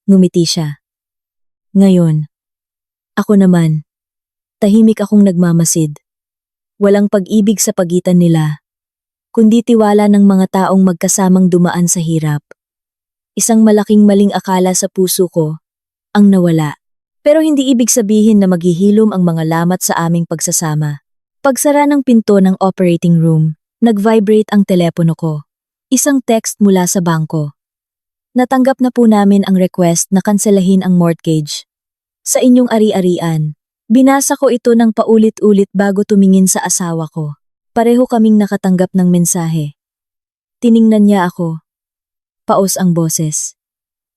Ngumiti siya. Ngayon, ako naman, tahimik akong nagmamasid. Walang pag-ibig sa pagitan nila, kundi tiwala ng mga taong magkasamang dumaan sa hirap. Isang malaking maling akala sa puso ko, ang nawala. Pero hindi ibig sabihin na maghihilom ang mga lamat sa aming pagsasama. Pagsara ng pinto ng operating room, nag-vibrate ang telepono ko. Isang text mula sa bangko. Natanggap na po namin ang request na kanselahin ang mortgage. Sa inyong ari-arian, binasa ko ito ng paulit-ulit bago tumingin sa asawa ko. Pareho kaming nakatanggap ng mensahe. Tiningnan niya ako. Paos ang boses.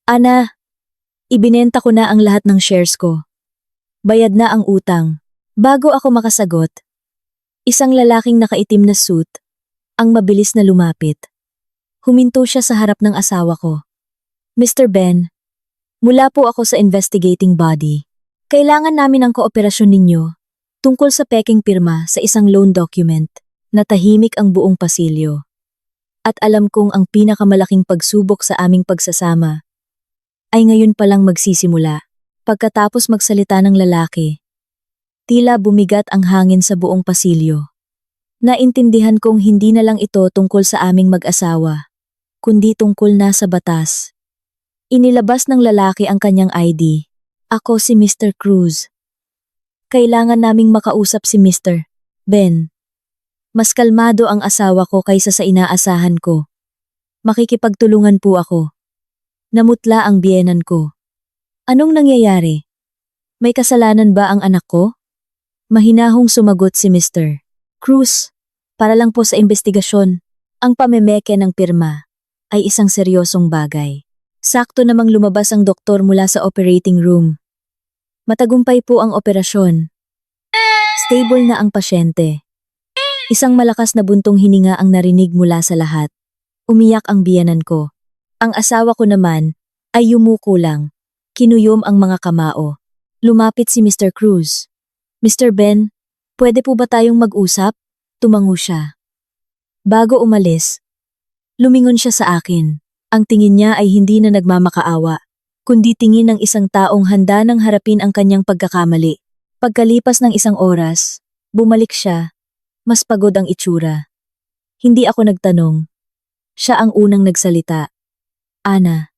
Ana, ibinenta ko na ang lahat ng shares ko. Bayad na ang utang. Bago ako makasagot, isang lalaking nakaitim na suit, ang mabilis na lumapit. Huminto siya sa harap ng asawa ko. Mr. Ben, mula po ako sa investigating body. Kailangan namin ang kooperasyon ninyo tungkol sa peking pirma sa isang loan document. Natahimik ang buong pasilyo. At alam kong ang pinakamalaking pagsubok sa aming pagsasama ay ngayon palang magsisimula. Pagkatapos magsalita ng lalaki, tila bumigat ang hangin sa buong pasilyo. Naintindihan kong hindi na lang ito tungkol sa aming mag-asawa, kundi tungkol na sa batas. Inilabas ng lalaki ang kanyang ID. Ako si Mr. Cruz. Kailangan naming makausap si Mr. Ben. Mas kalmado ang asawa ko kaysa sa inaasahan ko. Makikipagtulungan po ako. Namutla ang biyenan ko. Anong nangyayari? May kasalanan ba ang anak ko? Mahinahong sumagot si Mr. Cruz. Para lang po sa investigasyon, ang pamemeke ng pirma ay isang seryosong bagay. Sakto namang lumabas ang doktor mula sa operating room. Matagumpay po ang operasyon. Stable na ang pasyente. Isang malakas na buntong hininga ang narinig mula sa lahat. Umiyak ang biyanan ko. Ang asawa ko naman ay yumuko lang. Kinuyom ang mga kamao. Lumapit si Mr. Cruz. Mr. Ben, pwede po ba tayong mag-usap? Tumango siya. Bago umalis, lumingon siya sa akin. Ang tingin niya ay hindi na nagmamakaawa, kundi tingin ng isang taong handa nang harapin ang kanyang pagkakamali. Pagkalipas ng isang oras, bumalik siya. Mas pagod ang itsura. Hindi ako nagtanong. Siya ang unang nagsalita. Ana,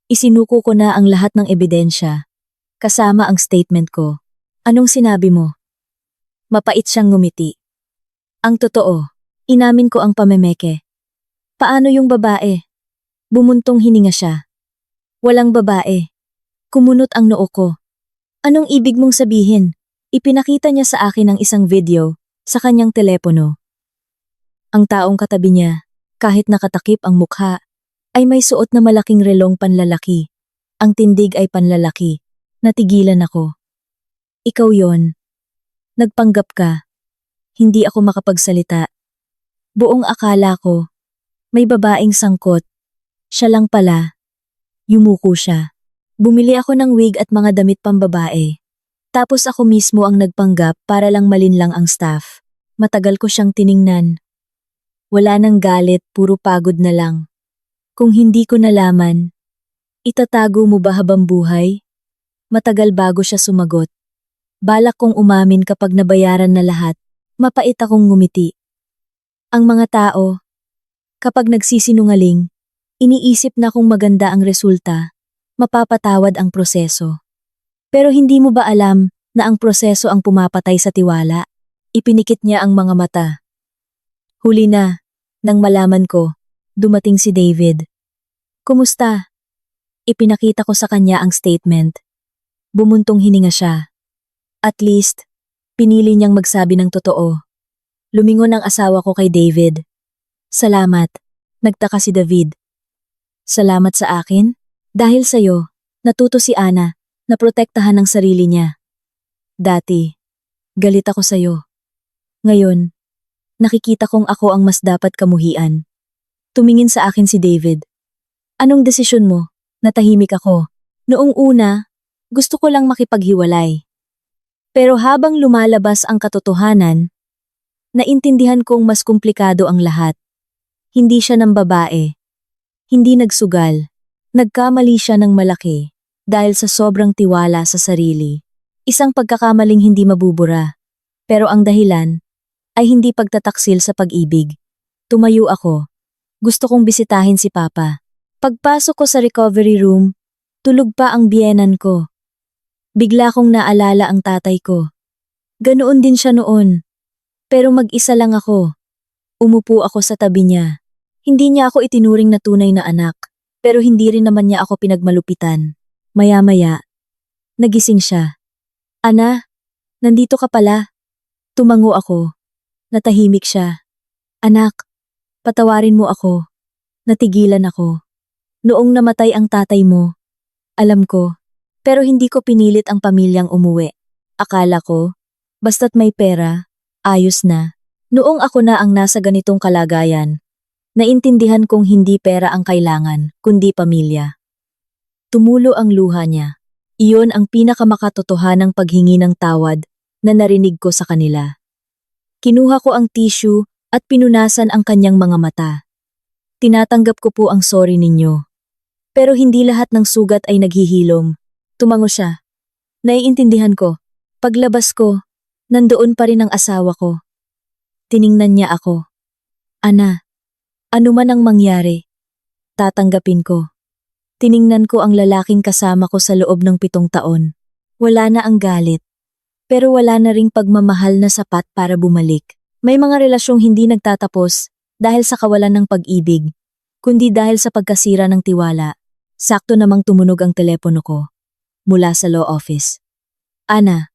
isinuko ko na ang lahat ng ebidensya, kasama ang statement ko. Anong sinabi mo? Mapait siyang ngumiti. Ang totoo, inamin ko ang pamemeke. Paano yung babae? Bumuntong hininga siya. Walang babae. Kumunot ang noo ko. Anong ibig mong sabihin? Ipinakita niya sa akin ang isang video sa kanyang telepono. Ang taong katabi niya, kahit nakatakip ang mukha, ay may suot na malaking relong panlalaki. Ang tindig ay panlalaki. Natigilan ako. Ikaw yon. Nagpanggap ka. Hindi ako makapagsalita. Buong akala ko, may babaeng sangkot. Siya lang pala. Yumuko siya. Bumili ako ng wig at mga damit pambabae. Tapos ako mismo ang nagpanggap para lang malinlang ang staff. Matagal ko siyang tiningnan. Wala nang galit, puro pagod na lang. Kung hindi ko nalaman, itatago mo ba habang buhay? Matagal bago siya sumagot. Balak kong umamin kapag nabayaran na lahat. Mapait akong ngumiti. Ang mga tao, kapag nagsisinungaling, iniisip na kung maganda ang resulta, mapapatawad ang proseso. Pero hindi mo ba alam na ang proseso ang pumapatay sa tiwala? Ipinikit niya ang mga mata. Huli na, nang malaman ko, dumating si David. Kumusta? Ipinakita ko sa kanya ang statement. Bumuntong hininga siya. At least, pinili niyang magsabi ng totoo. Lumingon ang asawa ko kay David. Salamat, nagtaka si David. Salamat sa akin? Dahil sa'yo, natuto si Ana na protektahan ang sarili niya. Dati, galit ako sa'yo. Ngayon, nakikita kong ako ang mas dapat kamuhian. Tumingin sa akin si David. Anong desisyon mo? Natahimik ako. Noong una, gusto ko lang makipaghiwalay. Pero habang lumalabas ang katotohanan, naintindihan kong mas komplikado ang lahat. Hindi siya ng babae. Hindi nagsugal. Nagkamali siya ng malaki dahil sa sobrang tiwala sa sarili. Isang pagkakamaling hindi mabubura. Pero ang dahilan ay hindi pagtataksil sa pag-ibig. Tumayo ako. Gusto kong bisitahin si Papa. Pagpasok ko sa recovery room, tulog pa ang biyenan ko. Bigla kong naalala ang tatay ko. Ganoon din siya noon. Pero mag-isa lang ako. Umupo ako sa tabi niya. Hindi niya ako itinuring na tunay na anak, pero hindi rin naman niya ako pinagmalupitan. Maya-maya, nagising siya. Ana, nandito ka pala. Tumango ako. Natahimik siya. Anak, patawarin mo ako. Natigilan ako. Noong namatay ang tatay mo, alam ko, pero hindi ko pinilit ang pamilyang umuwi. Akala ko, basta't may pera, ayos na. Noong ako na ang nasa ganitong kalagayan, naintindihan kong hindi pera ang kailangan, kundi pamilya. Tumulo ang luha niya. Iyon ang pinakamakatotohanang paghingi ng tawad na narinig ko sa kanila. Kinuha ko ang tissue at pinunasan ang kanyang mga mata. Tinatanggap ko po ang sorry ninyo. Pero hindi lahat ng sugat ay naghihilom. Tumango siya. Naiintindihan ko. Paglabas ko, nandoon pa rin ang asawa ko. Tiningnan niya ako. Ana, ano man ang mangyari, tatanggapin ko. Tiningnan ko ang lalaking kasama ko sa loob ng 7 taon. Wala na ang galit. Pero wala na ring pagmamahal na sapat para bumalik. May mga relasyong hindi nagtatapos dahil sa kawalan ng pag-ibig, kundi dahil sa pagkasira ng tiwala. Sakto namang tumunog ang telepono ko mula sa law office. Ana,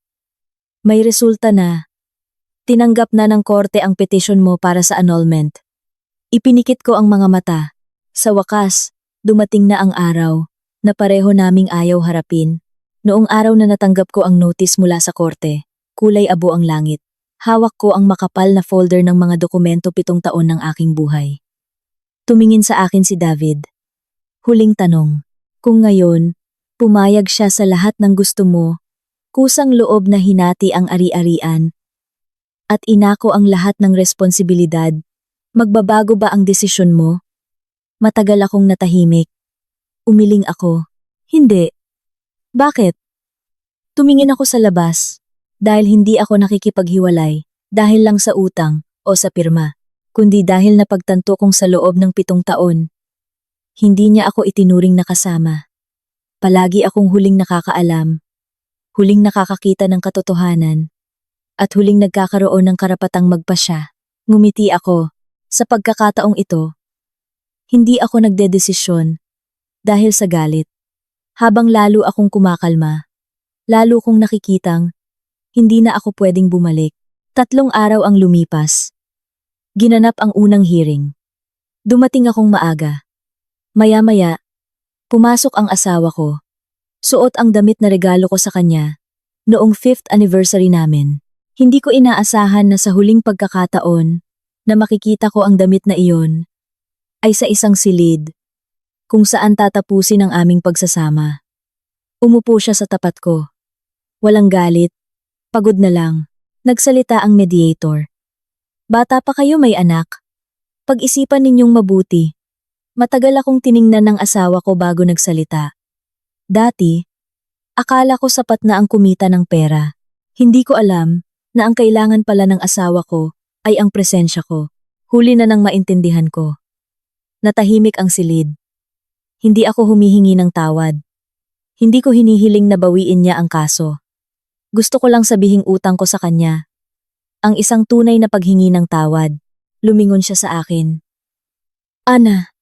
may resulta na. Tinanggap na ng korte ang petisyon mo para sa annulment. Ipinikit ko ang mga mata. Sa wakas, dumating na ang araw na pareho naming ayaw harapin. Noong araw na natanggap ko ang notice mula sa korte, kulay abo ang langit. Hawak ko ang makapal na folder ng mga dokumento 7 taon ng aking buhay. Tumingin sa akin si David. Huling tanong, kung ngayon, pumayag siya sa lahat ng gusto mo, kusang loob na hinati ang ari-arian, at inako ang lahat ng responsibilidad, magbabago ba ang desisyon mo? Matagal akong natahimik. Umiling ako. Hindi. Bakit? Tumingin ako sa labas. Dahil hindi ako nakikipaghiwalay, dahil lang sa utang o sa pirma, kundi dahil napagtanto kong sa loob ng 7 taon. Hindi niya ako itinuring na kasama. Palagi akong huling nakakaalam, huling nakakakita ng katotohanan, at huling nagkakaroon ng karapatang magpasya. Ngumiti ako. Sa pagkakataong ito, hindi ako nagdedesisyon dahil sa galit. Habang lalo akong kumakalma, lalo kong nakikitang hindi na ako pwedeng bumalik. 3 araw ang lumipas. Ginanap ang unang hearing. Dumating akong maaga. Maya-maya, pumasok ang asawa ko. Suot ang damit na regalo ko sa kanya noong 5th anniversary namin. Hindi ko inaasahan na sa huling pagkakataon na makikita ko ang damit na iyon ay sa isang silid kung saan tatapusin ang aming pagsasama. Umupo siya sa tapat ko. Walang galit, pagod na lang. Nagsalita ang mediator. Bata pa kayo, may anak. Pag-isipan ninyong mabuti. Matagal akong tiningnan ng asawa ko bago nagsalita. Dati, akala ko sapat na ang kumita ng pera. Hindi ko alam na ang kailangan pala ng asawa ko ay ang presensya ko. Huli na nang maintindihan ko. Natahimik ang silid. Hindi ako humihingi ng tawad. Hindi ko hinihiling na bawiin niya ang kaso. Gusto ko lang sabihing utang ko sa kanya. Ang isang tunay na paghingi ng tawad. Lumingon siya sa akin. Ana,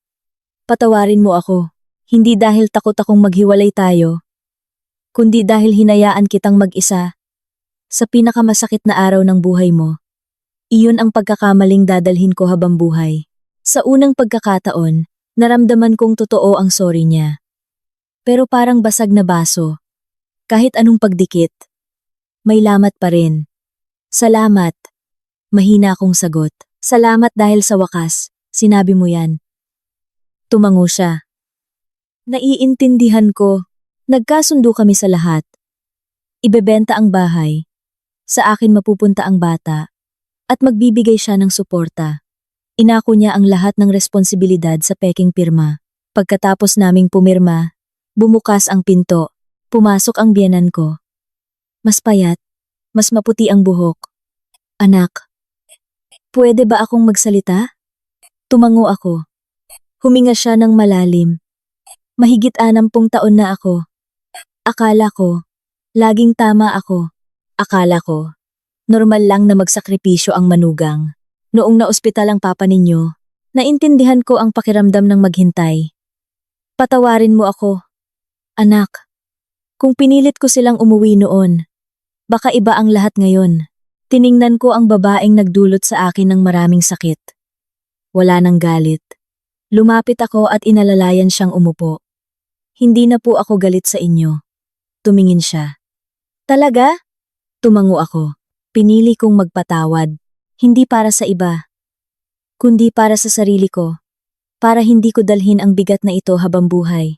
patawarin mo ako. Hindi dahil takot akong maghiwalay tayo, kundi dahil hinayaan kitang mag-isa sa pinakamasakit na araw ng buhay mo. Iyon ang pagkakamaling dadalhin ko habang buhay. Sa unang pagkakataon, naramdaman kong totoo ang sorry niya. Pero parang basag na baso. Kahit anong pagdikit, may lamat pa rin. Salamat. Mahina akong sagot. Salamat dahil sa wakas, sinabi mo yan. Tumango siya. Naiintindihan ko. Nagkasundo kami sa lahat. Ibebenta ang bahay. Sa akin mapupunta ang bata. At magbibigay siya ng suporta. Inako niya ang lahat ng responsibilidad sa peking pirma. Pagkatapos naming pumirma, bumukas ang pinto. Pumasok ang biyenan ko. Mas payat, mas maputi ang buhok. Anak, pwede ba akong magsalita? Tumango ako. Huminga siya ng malalim. Mahigit 60 taon na ako. Akala ko, laging tama ako. Akala ko, normal lang na magsakripisyo ang manugang. Noong naospital ang papa ninyo, naintindihan ko ang pakiramdam ng maghintay. Patawarin mo ako. Anak, kung pinilit ko silang umuwi noon, baka iba ang lahat ngayon. Tiningnan ko ang babaeng nagdulot sa akin ng maraming sakit. Wala nang galit. Lumapit ako at inalalayan siyang umupo. Hindi na po ako galit sa inyo. Tumingin siya. Talaga? Tumango ako. Pinili kong magpatawad. Hindi para sa iba, kundi para sa sarili ko. Para hindi ko dalhin ang bigat na ito habang buhay.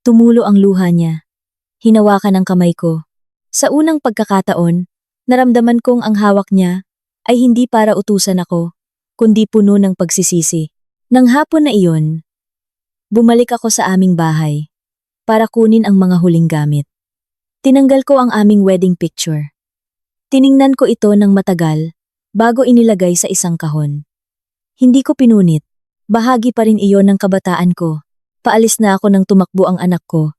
Tumulo ang luha niya. Hinawakan ang kamay ko. Sa unang pagkakataon, naramdaman kong ang hawak niya ay hindi para utusan ako, kundi puno ng pagsisisi. Nang hapon na iyon, bumalik ako sa aming bahay para kunin ang mga huling gamit. Tinanggal ko ang aming wedding picture. Tiningnan ko ito ng matagal bago inilagay sa isang kahon. Hindi ko pinunit. Bahagi pa rin iyon ng kabataan ko. Paalis na ako nang tumakbo ang anak ko.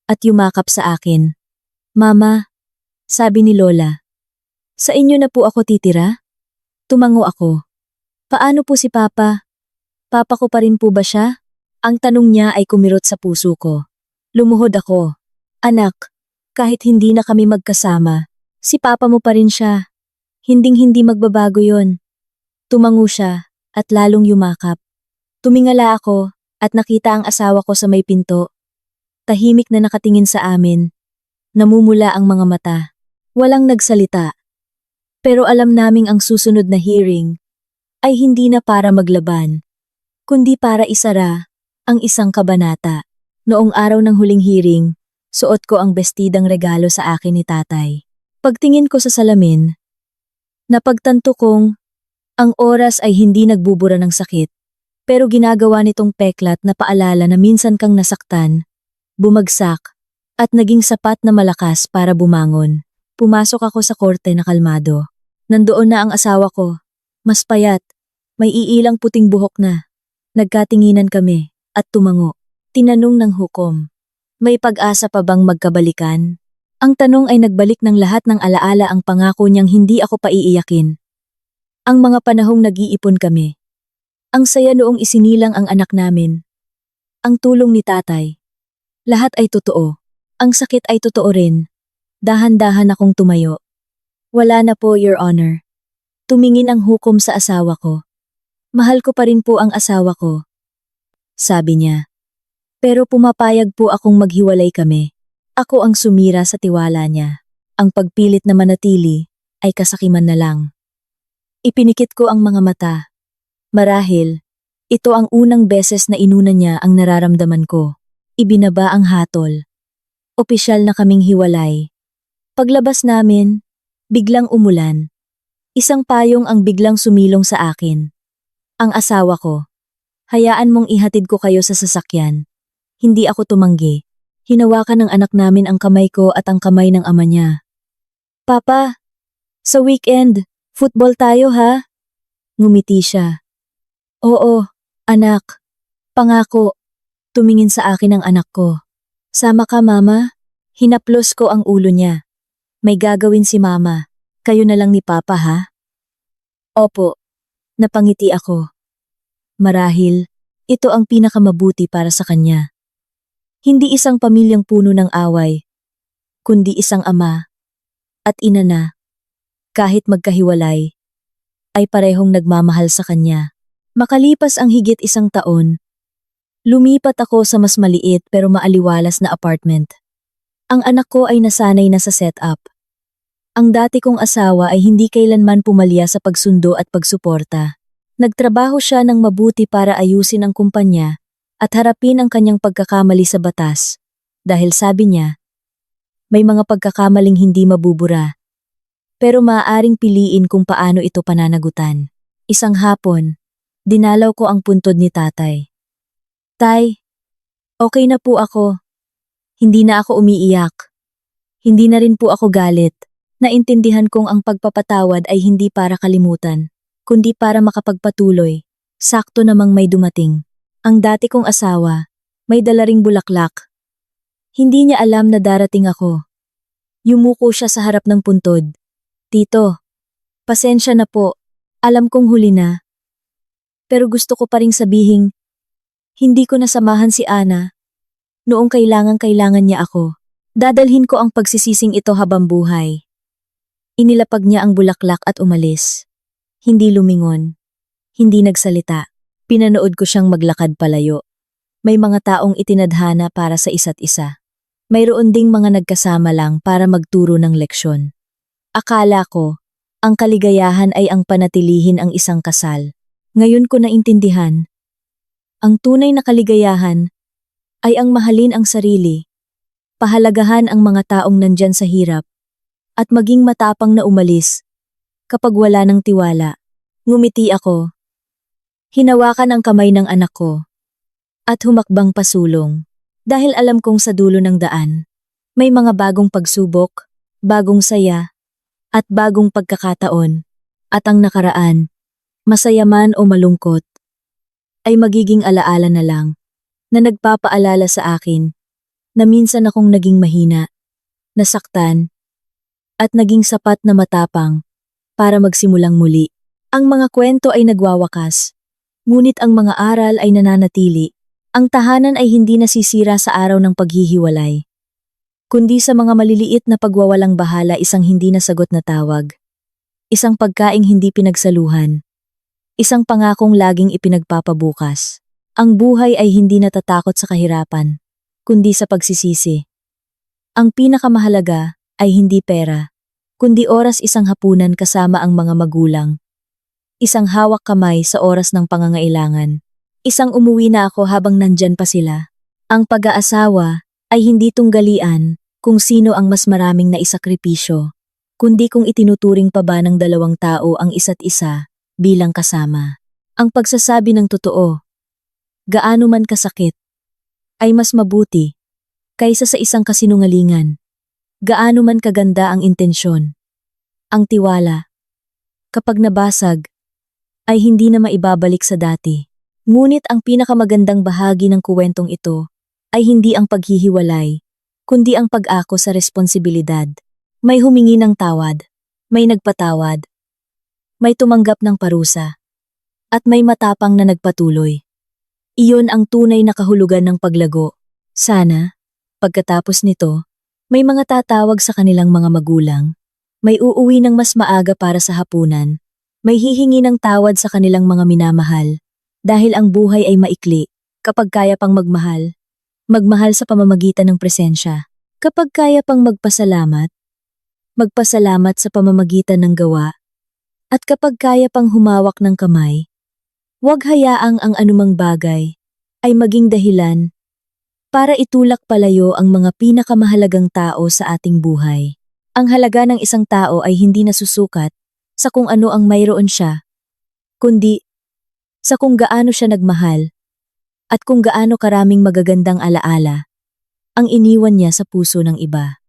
At yumakap sa akin. Mama, sabi ni Lola, sa inyo na po ako titira? Tumango ako. Paano po si Papa? Papa ko pa rin po ba siya? Ang tanong niya ay kumirot sa puso ko. Lumuhod ako. Anak, kahit hindi na kami magkasama, si Papa mo pa rin siya. Hinding-hindi magbabago yon. Tumango siya at lalong yumakap. Tumingala ako at nakita ang asawa ko sa may pinto. Tahimik na nakatingin sa amin. Namumula ang mga mata. Walang nagsalita. Pero alam naming ang susunod na hearing ay hindi na para maglaban, kundi para isara ang isang kabanata. Noong araw ng huling hearing, suot ko ang bestidang regalo sa akin ni tatay. Pagtingin ko sa salamin, napagtanto kong ang oras ay hindi nagbubura ng sakit, pero ginagawa nitong peklat na paalala na minsan kang nasaktan, bumagsak, at naging sapat na malakas para bumangon. Pumasok ako sa korte na kalmado. Nandoon na ang asawa ko, mas payat, may iilang puting buhok na. Nagkatinginan kami, at tumango. Tinanong ng hukom, may pag-asa pa bang magkabalikan? Ang tanong ay nagbalik ng lahat ng alaala ang pangako niyang hindi ako paiiyakin. Ang mga panahong nag-iipon kami. Ang saya noong isinilang ang anak namin. Ang tulong ni tatay. Lahat ay totoo. Ang sakit ay totoo rin. Dahan-dahan akong tumayo. Wala na po, Your Honor. Tumingin ang hukom sa asawa ko. Mahal ko pa rin po ang asawa ko. Sabi niya. Pero pumapayag po akong maghiwalay kami. Ako ang sumira sa tiwala niya. Ang pagpilit na manatili ay kasakiman na lang. Ipinikit ko ang mga mata. Marahil, ito ang unang beses na inuna niya ang nararamdaman ko. Ibinaba ang hatol. Opisyal na kaming hiwalay. Paglabas namin, biglang umulan. Isang payong ang biglang sumilong sa akin. Ang asawa ko. Hayaan mong ihatid ko kayo sa sasakyan. Hindi ako tumanggi. Hinawakan ng anak namin ang kamay ko at ang kamay ng ama niya. Papa, sa weekend, football tayo ha? Ngumiti siya. Oo, anak. Pangako. Tumingin sa akin ang anak ko. Sama ka, Mama? Hinaplos ko ang ulo niya. May gagawin si Mama. Kayo na lang ni Papa ha? Opo. Napangiti ako. Marahil, ito ang pinakamabuti para sa kanya. Hindi isang pamilyang puno ng away, kundi isang ama at ina na, kahit magkahiwalay, ay parehong nagmamahal sa kanya. Makalipas ang higit isang taon, lumipat ako sa mas maliit pero maaliwalas na apartment. Ang anak ko ay nasanay na sa setup. Ang dati kong asawa ay hindi kailanman pumalya sa pagsundo at pagsuporta. Nagtrabaho siya ng mabuti para ayusin ang kumpanya at harapin ang kanyang pagkakamali sa batas. Dahil sabi niya, may mga pagkakamaling hindi mabubura. Pero maaaring piliin kung paano ito pananagutan. Isang hapon, dinalaw ko ang puntod ni tatay. Tay, okay na po ako. Hindi na ako umiiyak. Hindi na rin po ako galit. Naintindihan kong ang pagpapatawad ay hindi para kalimutan, kundi para makapagpatuloy. Sakto namang may dumating. Ang dati kong asawa, may dala ring bulaklak. Hindi niya alam na darating ako. Yumuko siya sa harap ng puntod. Tito, pasensya na po. Alam kong huli na. Pero gusto ko pa ring sabihing, hindi ko nasamahan si Ana. Noong kailangan niya ako. Dadalhin ko ang pagsisising ito habang buhay. Inilapag niya ang bulaklak at umalis. Hindi lumingon. Hindi nagsalita. Pinanood ko siyang maglakad palayo. May mga taong itinadhana para sa isa't isa. Mayroon ding mga nagkasama lang para magturo ng leksyon. Akala ko, ang kaligayahan ay ang panatilihin ang isang kasal. Ngayon ko naintindihan. Ang tunay na kaligayahan ay ang mahalin ang sarili, pahalagahan ang mga taong nandyan sa hirap, at maging matapang na umalis kapag wala ng tiwala. Ngumiti ako. Hinawakan ang kamay ng anak ko at humakbang pasulong dahil alam kong sa dulo ng daan may mga bagong pagsubok, bagong saya, at bagong pagkakataon, at ang nakaraan, masaya man o malungkot, ay magiging alaala na lang na nagpapaalala sa akin na minsan akong naging mahina, nasaktan, at naging sapat na matapang para magsimulang muli. Ang mga kwento ay nagwawakas, ngunit ang mga aral ay nananatili. Ang tahanan ay hindi nasisira sa araw ng paghihiwalay, kundi sa mga maliliit na pagwawalang bahala, isang hindi nasagot na tawag, isang pagkaing hindi pinagsaluhan, isang pangakong laging ipinagpapabukas. Ang buhay ay hindi natatakot sa kahirapan, kundi sa pagsisisi. Ang pinakamahalaga ay hindi pera, kundi oras, isang hapunan kasama ang mga magulang, isang hawak kamay sa oras ng pangangailangan, isang umuwi na ako habang nandyan pa sila. Ang pag-aasawa ay hindi tunggalian kung sino ang mas maraming naisakripisyo, kundi kung itinuturing pa ba ng dalawang tao ang isa't isa bilang kasama. Ang pagsasabi ng totoo, gaano man kasakit, ay mas mabuti kaysa sa isang kasinungalingan. Gaano man kaganda ang intensyon, ang tiwala, kapag nabasag, ay hindi na maibabalik sa dati. Ngunit ang pinakamagandang bahagi ng kuwentong ito ay hindi ang paghihiwalay, kundi ang pag-ako sa responsibilidad. May humingi ng tawad, may nagpatawad, may tumanggap ng parusa, at may matapang na nagpatuloy. Iyon ang tunay na kahulugan ng paglago. Sana, pagkatapos nito, may mga tatawag sa kanilang mga magulang, may uuwi ng mas maaga para sa hapunan, may hihingi ng tawad sa kanilang mga minamahal, dahil ang buhay ay maikli kapag kaya pang magmahal. Magmahal sa pamamagitan ng presensya. Kapag kaya pang magpasalamat, magpasalamat sa pamamagitan ng gawa. At kapag kaya pang humawak ng kamay, huwag hayaang ang anumang bagay ay maging dahilan para itulak palayo ang mga pinakamahalagang tao sa ating buhay. Ang halaga ng isang tao ay hindi nasusukat sa kung ano ang mayroon siya, kundi sa kung gaano siya nagmahal at kung gaano karaming magagandang alaala ang iniwan niya sa puso ng iba.